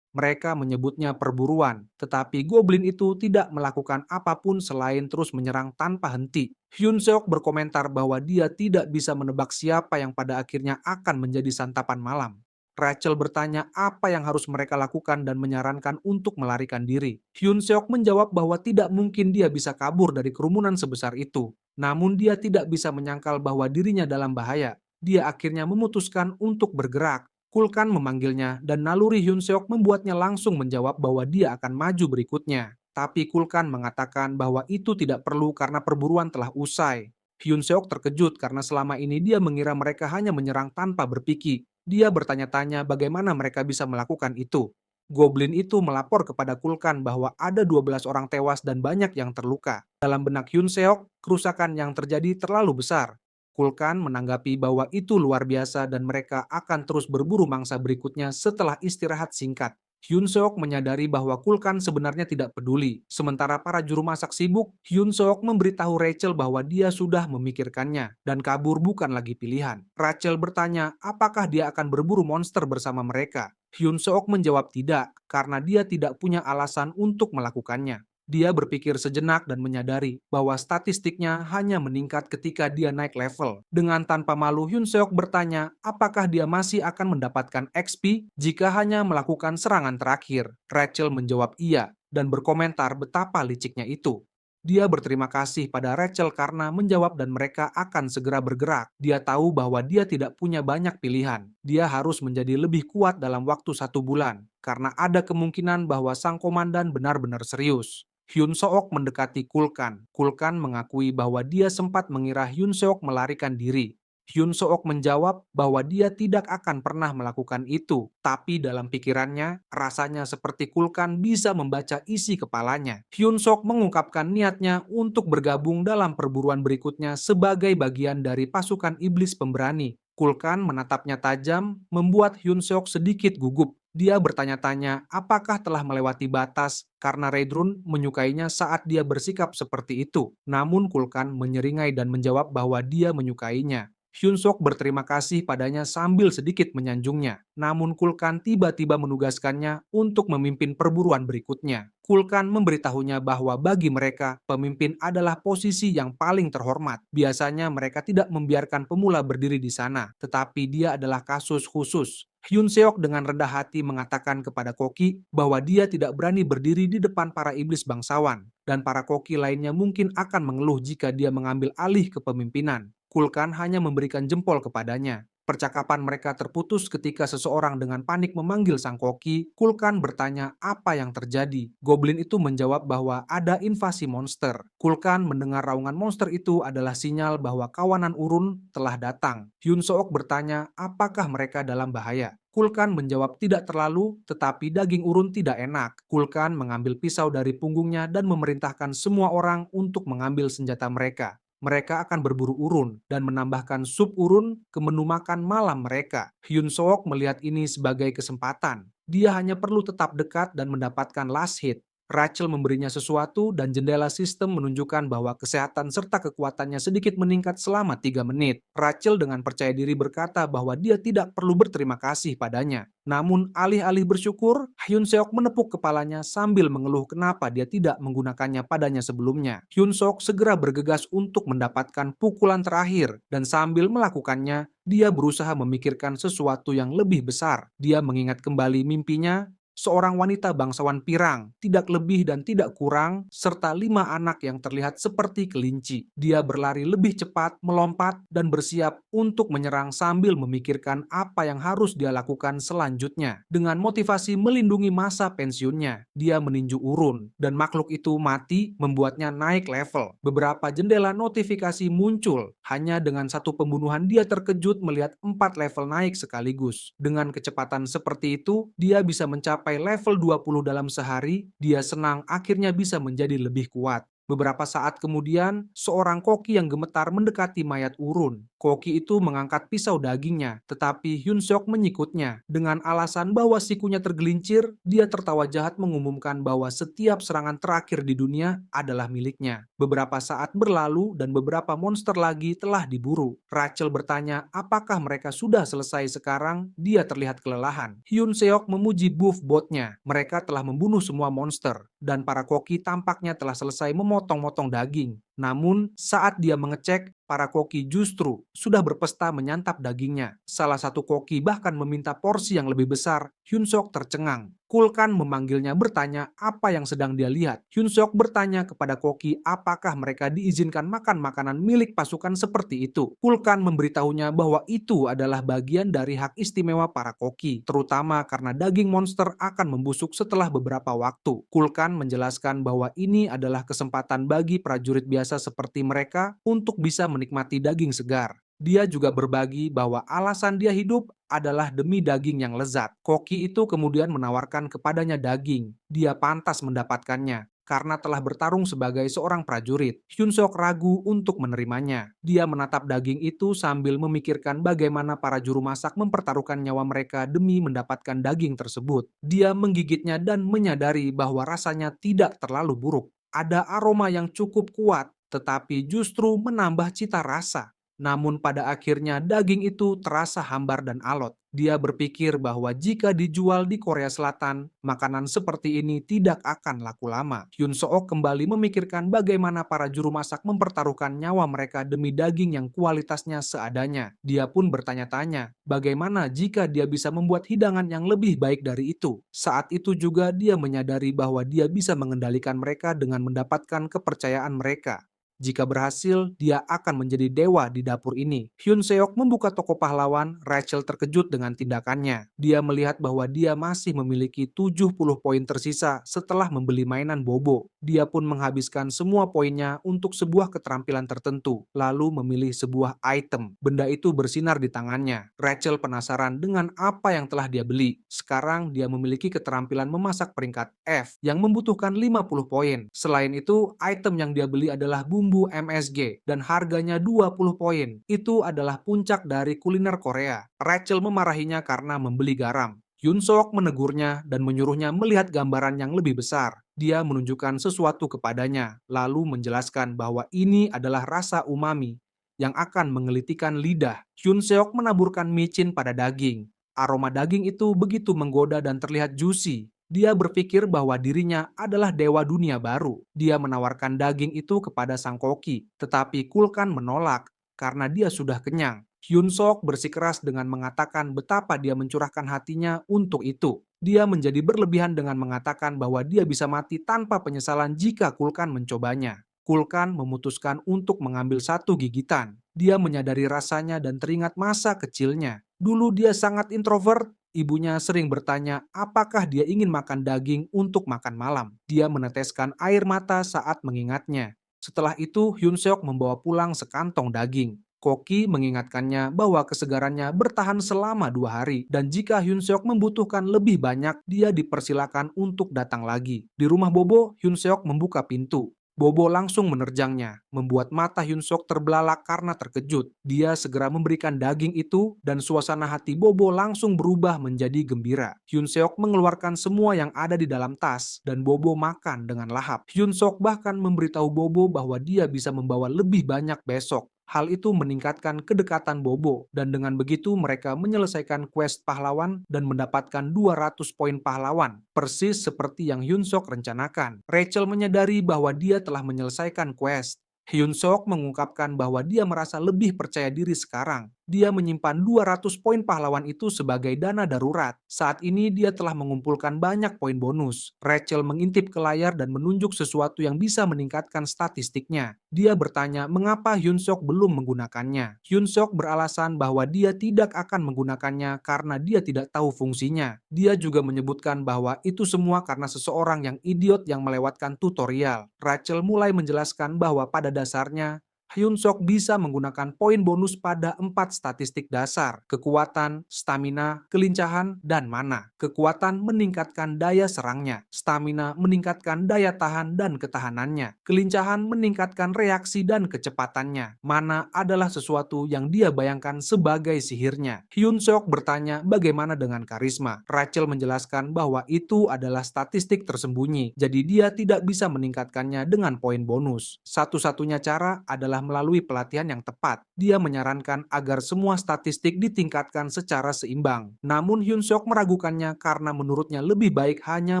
Mereka menyebutnya perburuan, tetapi goblin itu tidak melakukan apapun selain terus menyerang tanpa henti. Hyun Seok berkomentar bahwa dia tidak bisa menebak siapa yang pada akhirnya akan menjadi santapan malam. Rachel bertanya apa yang harus mereka lakukan dan menyarankan untuk melarikan diri. Hyun Seok menjawab bahwa tidak mungkin dia bisa kabur dari kerumunan sebesar itu. Namun dia tidak bisa menyangkal bahwa dirinya dalam bahaya. Dia akhirnya memutuskan untuk bergerak. Kulkan memanggilnya dan naluri Hyun Seok membuatnya langsung menjawab bahwa dia akan maju berikutnya. Tapi Kulkan mengatakan bahwa itu tidak perlu karena perburuan telah usai. Hyun Seok terkejut karena selama ini dia mengira mereka hanya menyerang tanpa berpikir. Dia bertanya-tanya bagaimana mereka bisa melakukan itu. Goblin itu melapor kepada Kulkan bahwa ada 12 orang tewas dan banyak yang terluka. Dalam benak Hyun Seok, kerusakan yang terjadi terlalu besar. Kulkan menanggapi bahwa itu luar biasa dan mereka akan terus berburu mangsa berikutnya setelah istirahat singkat. Hyun Seok menyadari bahwa Kulkan sebenarnya tidak peduli. Sementara para juru masak sibuk, Hyun Seok memberitahu Rachel bahwa dia sudah memikirkannya dan kabur bukan lagi pilihan. Rachel bertanya apakah dia akan berburu monster bersama mereka. Hyun Seok menjawab tidak, karena dia tidak punya alasan untuk melakukannya. Dia berpikir sejenak dan menyadari bahwa statistiknya hanya meningkat ketika dia naik level. Dengan tanpa malu, Hyun Seok bertanya apakah dia masih akan mendapatkan XP jika hanya melakukan serangan terakhir. Rachel menjawab iya dan berkomentar betapa liciknya itu. Dia berterima kasih pada Rachel karena menjawab dan mereka akan segera bergerak. Dia tahu bahwa dia tidak punya banyak pilihan. Dia harus menjadi lebih kuat dalam waktu 1 bulan, karena ada kemungkinan bahwa sang komandan benar-benar serius. Hyun Seok mendekati Kulkan. Kulkan mengakui bahwa dia sempat mengira Hyun Seok melarikan diri. Hyun Seok menjawab bahwa dia tidak akan pernah melakukan itu, tapi dalam pikirannya, rasanya seperti Kulkan bisa membaca isi kepalanya. Hyun Seok mengungkapkan niatnya untuk bergabung dalam perburuan berikutnya sebagai bagian dari pasukan iblis pemberani. Kulkan menatapnya tajam, membuat Hyun Seok sedikit gugup. Dia bertanya-tanya apakah telah melewati batas karena Redrun menyukainya saat dia bersikap seperti itu. Namun Kulkan menyeringai dan menjawab bahwa dia menyukainya. Hyun Seok berterima kasih padanya sambil sedikit menyanjungnya. Namun Kulkan tiba-tiba menugaskannya untuk memimpin perburuan berikutnya. Kulkan memberitahunya bahwa bagi mereka, pemimpin adalah posisi yang paling terhormat. Biasanya mereka tidak membiarkan pemula berdiri di sana, tetapi dia adalah kasus khusus. Hyun Seok dengan rendah hati mengatakan kepada Koki bahwa dia tidak berani berdiri di depan para iblis bangsawan, dan para Koki lainnya mungkin akan mengeluh jika dia mengambil alih kepemimpinan. Kulkan hanya memberikan jempol kepadanya. Percakapan mereka terputus ketika seseorang dengan panik memanggil sang koki. Kulkan bertanya apa yang terjadi. Goblin itu menjawab bahwa ada invasi monster. Kulkan mendengar raungan monster itu adalah sinyal bahwa kawanan urun telah datang. Hyun Sook bertanya apakah mereka dalam bahaya. Kulkan menjawab tidak terlalu, tetapi daging urun tidak enak. Kulkan mengambil pisau dari punggungnya dan memerintahkan semua orang untuk mengambil senjata mereka. Mereka akan berburu urun dan menambahkan sup urun ke menu makan malam mereka. Hyun Sook melihat ini sebagai kesempatan. Dia hanya perlu tetap dekat dan mendapatkan last hit. Rachel memberinya sesuatu dan jendela sistem menunjukkan bahwa kesehatan serta kekuatannya sedikit meningkat selama 3 menit. Rachel dengan percaya diri berkata bahwa dia tidak perlu berterima kasih padanya. Namun alih-alih bersyukur, Hyun Seok menepuk kepalanya sambil mengeluh kenapa dia tidak menggunakannya padanya sebelumnya. Hyun Seok segera bergegas untuk mendapatkan pukulan terakhir dan sambil melakukannya, dia berusaha memikirkan sesuatu yang lebih besar. Dia mengingat kembali mimpinya, seorang wanita bangsawan pirang, tidak lebih dan tidak kurang, serta 5 anak yang terlihat seperti kelinci. Dia berlari lebih cepat, melompat, dan bersiap untuk menyerang sambil memikirkan apa yang harus dia lakukan selanjutnya. Dengan motivasi melindungi masa pensiunnya, dia meninju urun, dan makhluk itu mati membuatnya naik level. Beberapa jendela notifikasi muncul. Hanya dengan satu pembunuhan dia terkejut melihat 4 level naik sekaligus. Dengan kecepatan seperti itu, dia bisa mencapai level 20 dalam sehari. Dia senang akhirnya bisa menjadi lebih kuat. Beberapa saat kemudian, seorang koki yang gemetar mendekati mayat urun. Koki itu mengangkat pisau dagingnya, tetapi Hyun Seok menyikutnya. Dengan alasan bahwa sikunya tergelincir, dia tertawa jahat mengumumkan bahwa setiap serangan terakhir di dunia adalah miliknya. Beberapa saat berlalu dan beberapa monster lagi telah diburu. Rachel bertanya apakah mereka sudah selesai sekarang. Dia terlihat kelelahan. Hyun Seok memuji buff botnya. Mereka telah membunuh semua monster, dan para koki tampaknya telah selesai memotong-motong daging. Namun, saat dia mengecek, para koki justru sudah berpesta menyantap dagingnya. Salah satu koki bahkan meminta porsi yang lebih besar. Hyun Seok tercengang. Kulkan memanggilnya bertanya apa yang sedang dia lihat. Hyun Seok bertanya kepada koki apakah mereka diizinkan makan makanan milik pasukan seperti itu. Kulkan memberitahunya bahwa itu adalah bagian dari hak istimewa para koki, terutama karena daging monster akan membusuk setelah beberapa waktu. Kulkan menjelaskan bahwa ini adalah kesempatan bagi prajurit biasa seperti mereka untuk bisa menikmati daging segar. Dia juga berbagi bahwa alasan dia hidup adalah demi daging yang lezat. Koki itu kemudian menawarkan kepadanya daging. Dia pantas mendapatkannya karena telah bertarung sebagai seorang prajurit. Hyun Seok ragu untuk menerimanya. Dia menatap daging itu sambil memikirkan bagaimana para juru masak mempertaruhkan nyawa mereka demi mendapatkan daging tersebut. Dia menggigitnya dan menyadari bahwa rasanya tidak terlalu buruk. Ada aroma yang cukup kuat, tetapi justru menambah cita rasa. Namun pada akhirnya daging itu terasa hambar dan alot. Dia berpikir bahwa jika dijual di Korea Selatan, makanan seperti ini tidak akan laku lama. Hyun Sook kembali memikirkan bagaimana para juru masak mempertaruhkan nyawa mereka demi daging yang kualitasnya seadanya. Dia pun bertanya-tanya, bagaimana jika dia bisa membuat hidangan yang lebih baik dari itu? Saat itu juga dia menyadari bahwa dia bisa mengendalikan mereka dengan mendapatkan kepercayaan mereka. Jika berhasil, dia akan menjadi dewa di dapur ini. Hyun Seok membuka toko pahlawan. Rachel terkejut dengan tindakannya. Dia melihat bahwa dia masih memiliki 70 poin tersisa setelah membeli mainan Bobo. Dia pun menghabiskan semua poinnya untuk sebuah keterampilan tertentu, lalu memilih sebuah item. Benda itu bersinar di tangannya. Rachel penasaran dengan apa yang telah dia beli. Sekarang dia memiliki keterampilan memasak peringkat F yang membutuhkan 50 poin. Selain itu, item yang dia beli adalah bumbu MSG dan harganya 20 poin. Itu adalah puncak dari kuliner Korea. Rachel memarahinya karena membeli garam. Hyun Seok menegurnya dan menyuruhnya melihat gambaran yang lebih besar. Dia menunjukkan sesuatu kepadanya, lalu menjelaskan bahwa ini adalah rasa umami yang akan mengelitikan lidah. Hyun Seok menaburkan micin pada daging. Aroma daging itu begitu menggoda dan terlihat juicy. Dia berpikir bahwa dirinya adalah dewa dunia baru. Dia menawarkan daging itu kepada sang koki, tetapi Kulkan menolak karena dia sudah kenyang. Hyun Seok bersikeras dengan mengatakan betapa dia mencurahkan hatinya untuk itu. Dia menjadi berlebihan dengan mengatakan bahwa dia bisa mati tanpa penyesalan jika Kulkan mencobanya. Kulkan memutuskan untuk mengambil satu gigitan. Dia menyadari rasanya dan teringat masa kecilnya. Dulu dia sangat introvert. Ibunya sering bertanya apakah dia ingin makan daging untuk makan malam. Dia meneteskan air mata saat mengingatnya. Setelah itu, Hyun Seok membawa pulang sekantong daging. Koki mengingatkannya bahwa kesegarannya bertahan selama 2 hari dan jika Hyun Seok membutuhkan lebih banyak, dia dipersilakan untuk datang lagi. Di rumah Bobo, Hyun Seok membuka pintu. Bobo langsung menerjangnya, membuat mata Hyun Seok terbelalak karena terkejut. Dia segera memberikan daging itu dan suasana hati Bobo langsung berubah menjadi gembira. Hyun Seok mengeluarkan semua yang ada di dalam tas dan Bobo makan dengan lahap. Hyun Seok bahkan memberitahu Bobo bahwa dia bisa membawa lebih banyak besok. Hal itu meningkatkan kedekatan Bobo dan dengan begitu mereka menyelesaikan quest pahlawan dan mendapatkan 200 poin pahlawan, persis seperti yang Hyun Seok rencanakan. Rachel menyadari bahwa dia telah menyelesaikan quest. Hyun Seok mengungkapkan bahwa dia merasa lebih percaya diri sekarang. Dia menyimpan 200 poin pahlawan itu sebagai dana darurat. Saat ini dia telah mengumpulkan banyak poin bonus. Rachel mengintip ke layar dan menunjuk sesuatu yang bisa meningkatkan statistiknya. Dia bertanya mengapa Hyun Seok belum menggunakannya. Hyun Seok beralasan bahwa dia tidak akan menggunakannya karena dia tidak tahu fungsinya. Dia juga menyebutkan bahwa itu semua karena seseorang yang idiot yang melewatkan tutorial. Rachel mulai menjelaskan bahwa pada dasarnya Hyun Seok bisa menggunakan poin bonus pada 4 statistik dasar, kekuatan, stamina, kelincahan, dan mana. Kekuatan meningkatkan daya serangnya, stamina meningkatkan daya tahan dan ketahanannya, kelincahan meningkatkan reaksi dan kecepatannya, mana adalah sesuatu yang dia bayangkan sebagai sihirnya. Hyun Seok bertanya bagaimana dengan karisma. Rachel menjelaskan bahwa itu adalah statistik tersembunyi, jadi dia tidak bisa meningkatkannya dengan poin bonus. Satu-satunya cara adalah melalui pelatihan yang tepat. Dia menyarankan agar semua statistik ditingkatkan secara seimbang. Namun Hyun Seok meragukannya karena menurutnya lebih baik hanya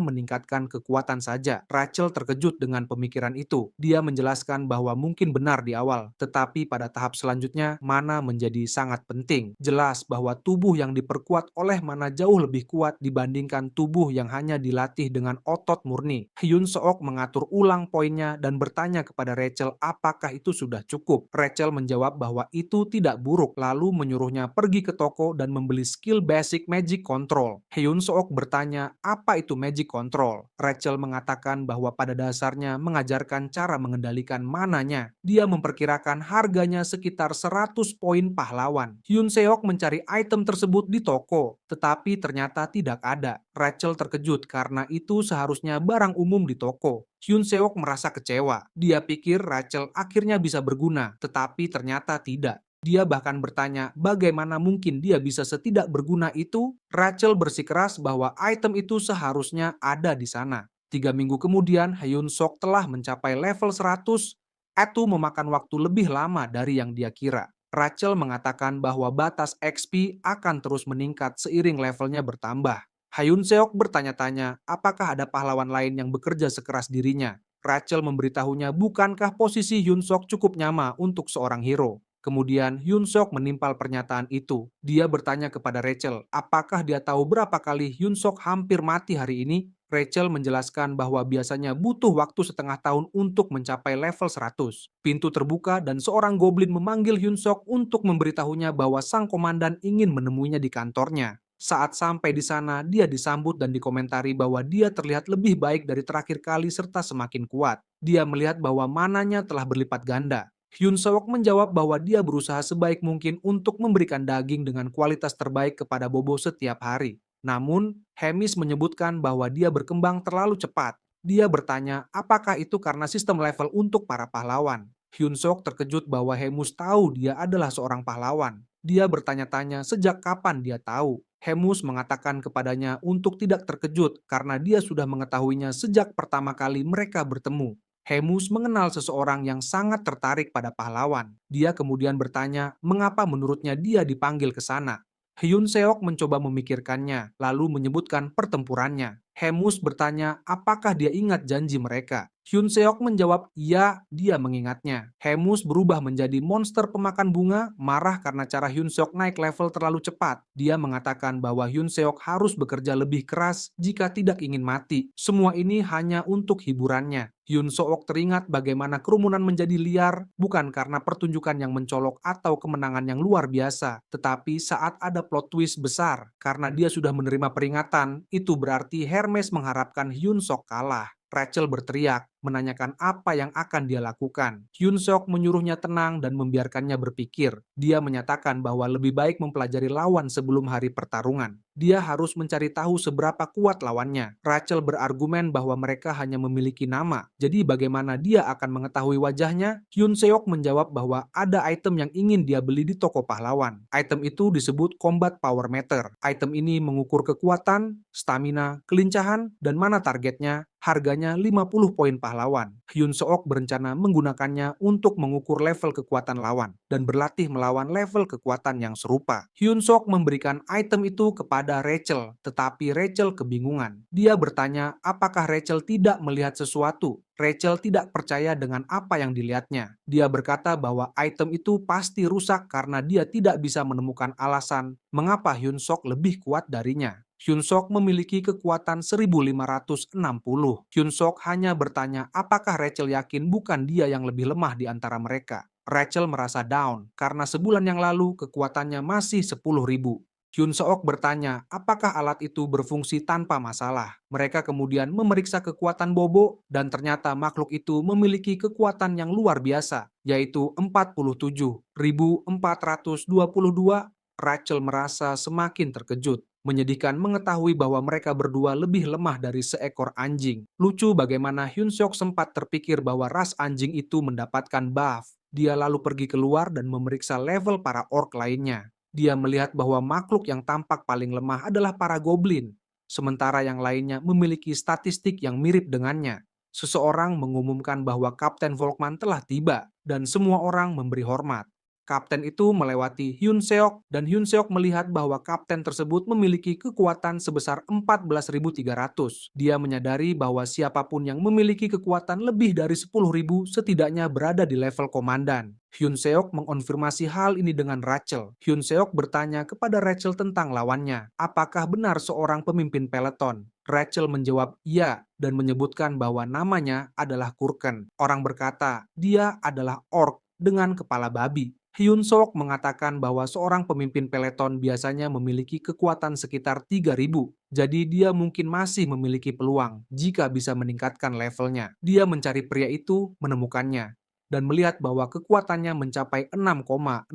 meningkatkan kekuatan saja. Rachel terkejut dengan pemikiran itu. Dia menjelaskan bahwa mungkin benar di awal, tetapi pada tahap selanjutnya mana menjadi sangat penting. Jelas bahwa tubuh yang diperkuat oleh mana jauh lebih kuat dibandingkan tubuh yang hanya dilatih dengan otot murni. Hyun Seok mengatur ulang poinnya dan bertanya kepada Rachel apakah itu sudah cukup. Rachel menjawab bahwa itu tidak buruk, lalu menyuruhnya pergi ke toko dan membeli skill basic Magic Control. Hyun Seok bertanya, apa itu Magic Control? Rachel mengatakan bahwa pada dasarnya mengajarkan cara mengendalikan mananya. Dia memperkirakan harganya sekitar 100 poin pahlawan. Hyun Seok mencari item tersebut di toko, tetapi ternyata tidak ada. Rachel terkejut karena itu seharusnya barang umum di toko. Hyun Seok merasa kecewa. Dia pikir Rachel akhirnya bisa berguna, tetapi ternyata tidak. Dia bahkan bertanya bagaimana mungkin dia bisa setidak berguna itu. Rachel bersikeras bahwa item itu seharusnya ada di sana. 3 minggu kemudian, Hyun Seok telah mencapai level 100. Itu memakan waktu lebih lama dari yang dia kira. Rachel mengatakan bahwa batas XP akan terus meningkat seiring levelnya bertambah. Hyun Seok bertanya-tanya apakah ada pahlawan lain yang bekerja sekeras dirinya. Rachel memberitahunya bukankah posisi Hyun Seok cukup nyama untuk seorang hero. Kemudian Hyun Seok menimpal pernyataan itu. Dia bertanya kepada Rachel, apakah dia tahu berapa kali Hyun Seok hampir mati hari ini? Rachel menjelaskan bahwa biasanya butuh waktu setengah tahun untuk mencapai level 100. Pintu terbuka dan seorang goblin memanggil Hyun Seok untuk memberitahunya bahwa sang komandan ingin menemuinya di kantornya. Saat sampai di sana, dia disambut dan dikomentari bahwa dia terlihat lebih baik dari terakhir kali serta semakin kuat. Dia melihat bahwa mananya telah berlipat ganda. Hyun Seok menjawab bahwa dia berusaha sebaik mungkin untuk memberikan daging dengan kualitas terbaik kepada Bobo setiap hari. Namun, Hemis menyebutkan bahwa dia berkembang terlalu cepat. Dia bertanya apakah itu karena sistem level untuk para pahlawan. Hyun Seok terkejut bahwa Hemus tahu dia adalah seorang pahlawan. Dia bertanya-tanya sejak kapan dia tahu. Hemus mengatakan kepadanya untuk tidak terkejut karena dia sudah mengetahuinya sejak pertama kali mereka bertemu. Hemus mengenal seseorang yang sangat tertarik pada pahlawan. Dia kemudian bertanya mengapa menurutnya dia dipanggil ke sana. Hyun Seok mencoba memikirkannya, lalu menyebutkan pertempurannya. Hemus bertanya apakah dia ingat janji mereka. Hyun Seok menjawab ya, dia mengingatnya. Hemus berubah menjadi monster pemakan bunga, marah karena cara Hyun Seok naik level terlalu cepat. Dia mengatakan bahwa Hyun Seok harus bekerja lebih keras jika tidak ingin mati. Semua ini hanya untuk hiburannya. Hyun Seok teringat bagaimana kerumunan menjadi liar, bukan karena pertunjukan yang mencolok atau kemenangan yang luar biasa, tetapi saat ada plot twist besar. Karena dia sudah menerima peringatan, itu berarti Hermes mengharapkan Hyun Seok kalah. Rachel berteriak, menanyakan apa yang akan dia lakukan. Hyun Seok menyuruhnya tenang dan membiarkannya berpikir. Dia menyatakan bahwa lebih baik mempelajari lawan sebelum hari pertarungan. Dia harus mencari tahu seberapa kuat lawannya. Rachel berargumen bahwa mereka hanya memiliki nama. Jadi bagaimana dia akan mengetahui wajahnya? Hyun Seok menjawab bahwa ada item yang ingin dia beli di toko pahlawan. Item itu disebut Combat Power Meter. Item ini mengukur kekuatan, stamina, kelincahan, dan mana targetnya. Harganya 50 poin pahlawan. Hyun Seok berencana menggunakannya untuk mengukur level kekuatan lawan dan berlatih melawan level kekuatan yang serupa. Hyun Seok memberikan item itu kepada Rachel, tetapi Rachel kebingungan. Dia bertanya apakah Rachel tidak melihat sesuatu. Rachel tidak percaya dengan apa yang dilihatnya. Dia berkata bahwa item itu pasti rusak karena dia tidak bisa menemukan alasan mengapa Hyun Seok lebih kuat darinya. Hyun Seok memiliki kekuatan 1560. Hyun Seok hanya bertanya apakah Rachel yakin bukan dia yang lebih lemah di antara mereka. Rachel merasa down karena sebulan yang lalu kekuatannya masih 10.000. Hyun Seok bertanya apakah alat itu berfungsi tanpa masalah. Mereka kemudian memeriksa kekuatan Bobo dan ternyata makhluk itu memiliki kekuatan yang luar biasa, yaitu 47.422. Rachel merasa semakin terkejut. Menyedihkan mengetahui bahwa mereka berdua lebih lemah dari seekor anjing. Lucu bagaimana Hyun Seok sempat terpikir bahwa ras anjing itu mendapatkan buff. Dia lalu pergi keluar dan memeriksa level para orc lainnya. Dia melihat bahwa makhluk yang tampak paling lemah adalah para goblin, sementara yang lainnya memiliki statistik yang mirip dengannya. Seseorang mengumumkan bahwa Kapten Volkman telah tiba, dan semua orang memberi hormat. Kapten itu melewati Hyun Seok dan Hyun Seok melihat bahwa kapten tersebut memiliki kekuatan sebesar 14.300. Dia menyadari bahwa siapapun yang memiliki kekuatan lebih dari 10.000 setidaknya berada di level komandan. Hyun Seok mengonfirmasi hal ini dengan Rachel. Hyun Seok bertanya kepada Rachel tentang lawannya. Apakah benar seorang pemimpin peloton? Rachel menjawab iya dan menyebutkan bahwa namanya adalah Kurken. Orang berkata, dia adalah orc dengan kepala babi. Hyun Seok mengatakan bahwa seorang pemimpin peloton biasanya memiliki kekuatan sekitar 3.000. Jadi dia mungkin masih memiliki peluang jika bisa meningkatkan levelnya. Dia mencari pria itu, menemukannya, dan melihat bahwa kekuatannya mencapai 6,671.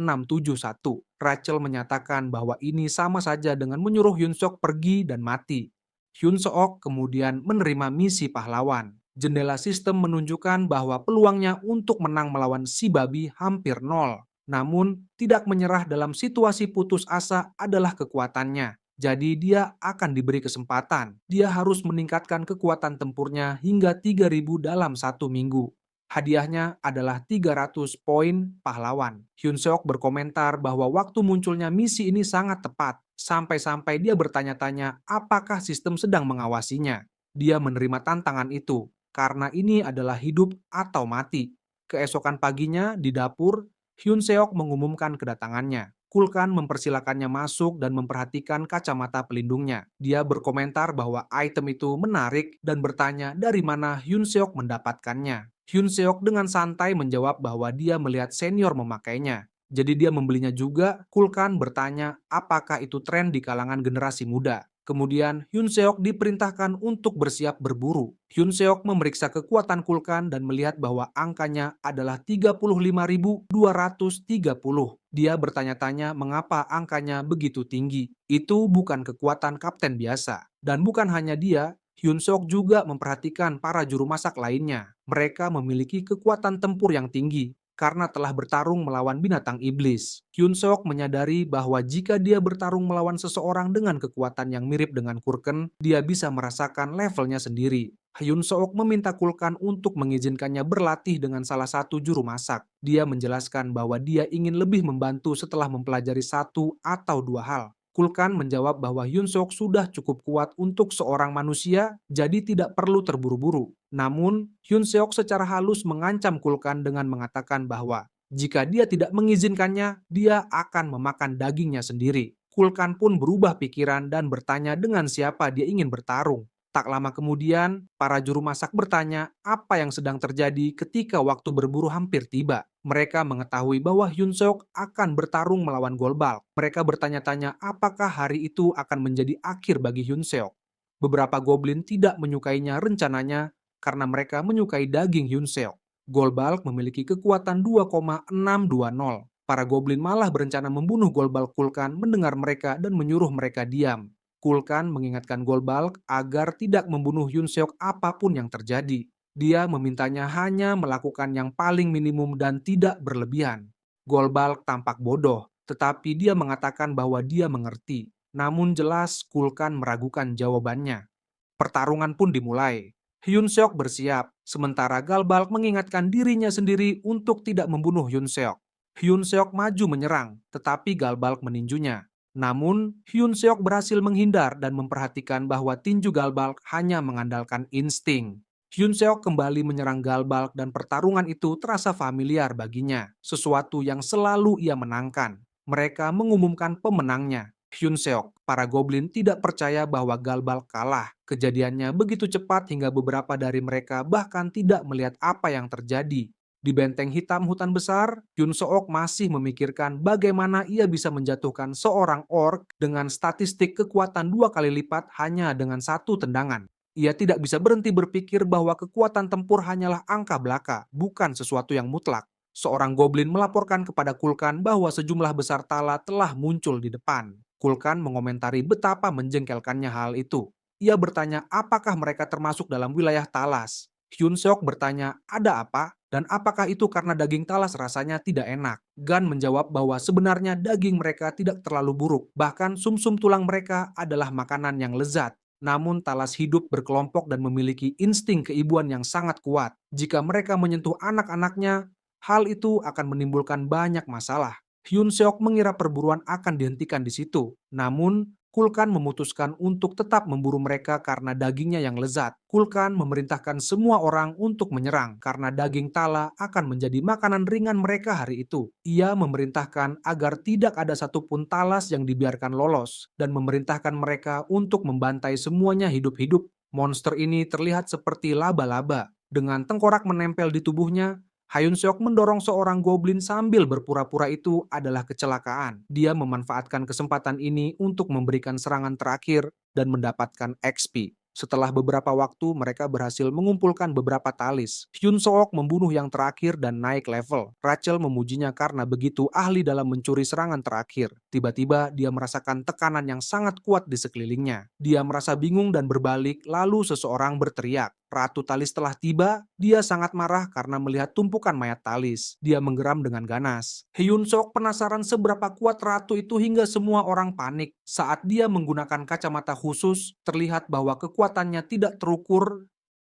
Rachel menyatakan bahwa ini sama saja dengan menyuruh Hyun Seok pergi dan mati. Hyun Seok kemudian menerima misi pahlawan. Jendela sistem menunjukkan bahwa peluangnya untuk menang melawan si babi hampir nol. Namun, tidak menyerah dalam situasi putus asa adalah kekuatannya. Jadi dia akan diberi kesempatan. Dia harus meningkatkan kekuatan tempurnya hingga 3.000 dalam 1 minggu. Hadiahnya adalah 300 poin pahlawan. Hyun Seok berkomentar bahwa waktu munculnya misi ini sangat tepat. Sampai-sampai dia bertanya-tanya apakah sistem sedang mengawasinya. Dia menerima tantangan itu, karena ini adalah hidup atau mati. Keesokan paginya di dapur, Hyun Seok mengumumkan kedatangannya. Kulkan mempersilakannya masuk dan memperhatikan kacamata pelindungnya. Dia berkomentar bahwa item itu menarik dan bertanya dari mana Hyun Seok mendapatkannya. Hyun Seok dengan santai menjawab bahwa dia melihat senior memakainya. Jadi dia membelinya juga. Kulkan bertanya apakah itu tren di kalangan generasi muda. Kemudian Hyun Seok diperintahkan untuk bersiap berburu. Hyun Seok memeriksa kekuatan Kulkan dan melihat bahwa angkanya adalah 35.230. Dia bertanya-tanya mengapa angkanya begitu tinggi. Itu bukan kekuatan kapten biasa. Dan bukan hanya dia, Hyun Seok juga memperhatikan para juru masak lainnya. Mereka memiliki kekuatan tempur yang tinggi karena telah bertarung melawan binatang iblis. Hyun Seok menyadari bahwa jika dia bertarung melawan seseorang dengan kekuatan yang mirip dengan Kurken, dia bisa merasakan levelnya sendiri. Hyun Seok meminta Kulkan untuk mengizinkannya berlatih dengan salah satu juru masak. Dia menjelaskan bahwa dia ingin lebih membantu setelah mempelajari 1 atau 2 hal. Kulkan menjawab bahwa Hyun Seok sudah cukup kuat untuk seorang manusia, jadi tidak perlu terburu-buru. Namun, Hyun Seok secara halus mengancam Kulkan dengan mengatakan bahwa jika dia tidak mengizinkannya, dia akan memakan dagingnya sendiri. Kulkan pun berubah pikiran dan bertanya dengan siapa dia ingin bertarung. Tak lama kemudian, para juru masak bertanya apa yang sedang terjadi ketika waktu berburu hampir tiba. Mereka mengetahui bahwa Hyun Seok akan bertarung melawan Golbal. Mereka bertanya-tanya apakah hari itu akan menjadi akhir bagi Hyun Seok. Beberapa goblin tidak menyukainya rencananya karena mereka menyukai daging Hyun Seok. Golbal memiliki kekuatan 2,620. Para goblin malah berencana membunuh Golbal Kulkan mendengar mereka dan menyuruh mereka diam. Kulkan mengingatkan Golbalk agar tidak membunuh Hyun Seok apapun yang terjadi. Dia memintanya hanya melakukan yang paling minimum dan tidak berlebihan. Golbalk tampak bodoh, tetapi dia mengatakan bahwa dia mengerti. Namun jelas Kulkan meragukan jawabannya. Pertarungan pun dimulai. Hyun Seok bersiap, sementara Galbalk mengingatkan dirinya sendiri untuk tidak membunuh Hyun Seok. Hyun Seok maju menyerang, tetapi Galbalk meninjunya. Namun, Hyun Seok berhasil menghindar dan memperhatikan bahwa tinju Galbalk hanya mengandalkan insting. Hyun Seok kembali menyerang Galbalk dan pertarungan itu terasa familiar baginya, sesuatu yang selalu ia menangkan. Mereka mengumumkan pemenangnya, Hyun Seok. Para goblin tidak percaya bahwa Galbalk kalah. Kejadiannya begitu cepat hingga beberapa dari mereka bahkan tidak melihat apa yang terjadi. Di benteng hitam hutan besar, Hyun Seok masih memikirkan bagaimana ia bisa menjatuhkan seorang orc dengan statistik kekuatan 2 kali lipat hanya dengan satu tendangan. Ia tidak bisa berhenti berpikir bahwa kekuatan tempur hanyalah angka belaka, bukan sesuatu yang mutlak. Seorang goblin melaporkan kepada Kulkan bahwa sejumlah besar tala telah muncul di depan. Kulkan mengomentari betapa menjengkelkannya hal itu. Ia bertanya apakah mereka termasuk dalam wilayah Talas. Hyun Seok bertanya, ada apa? Dan apakah itu karena daging talas rasanya tidak enak? Gan menjawab bahwa sebenarnya daging mereka tidak terlalu buruk. Bahkan sumsum tulang mereka adalah makanan yang lezat. Namun talas hidup berkelompok dan memiliki insting keibuan yang sangat kuat. Jika mereka menyentuh anak-anaknya, hal itu akan menimbulkan banyak masalah. Hyun Seok mengira perburuan akan dihentikan di situ. Namun, Kulkan memutuskan untuk tetap memburu mereka karena dagingnya yang lezat. Kulkan memerintahkan semua orang untuk menyerang karena daging tala akan menjadi makanan ringan mereka hari itu. Ia memerintahkan agar tidak ada satupun talas yang dibiarkan lolos dan memerintahkan mereka untuk membantai semuanya hidup-hidup. Monster ini terlihat seperti laba-laba. Dengan tengkorak menempel di tubuhnya, Hyun Seok mendorong seorang goblin sambil berpura-pura itu adalah kecelakaan. Dia memanfaatkan kesempatan ini untuk memberikan serangan terakhir dan mendapatkan XP. Setelah beberapa waktu, mereka berhasil mengumpulkan beberapa talis. Hyun Seok membunuh yang terakhir dan naik level. Rachel memujinya karena begitu ahli dalam mencuri serangan terakhir. Tiba-tiba, dia merasakan tekanan yang sangat kuat di sekelilingnya. Dia merasa bingung dan berbalik, lalu seseorang berteriak. Ratu Talis telah tiba, dia sangat marah karena melihat tumpukan mayat Talis. Dia menggeram dengan ganas. Hyun Seok penasaran seberapa kuat ratu itu hingga semua orang panik. Saat dia menggunakan kacamata khusus, terlihat bahwa kekuatannya tidak terukur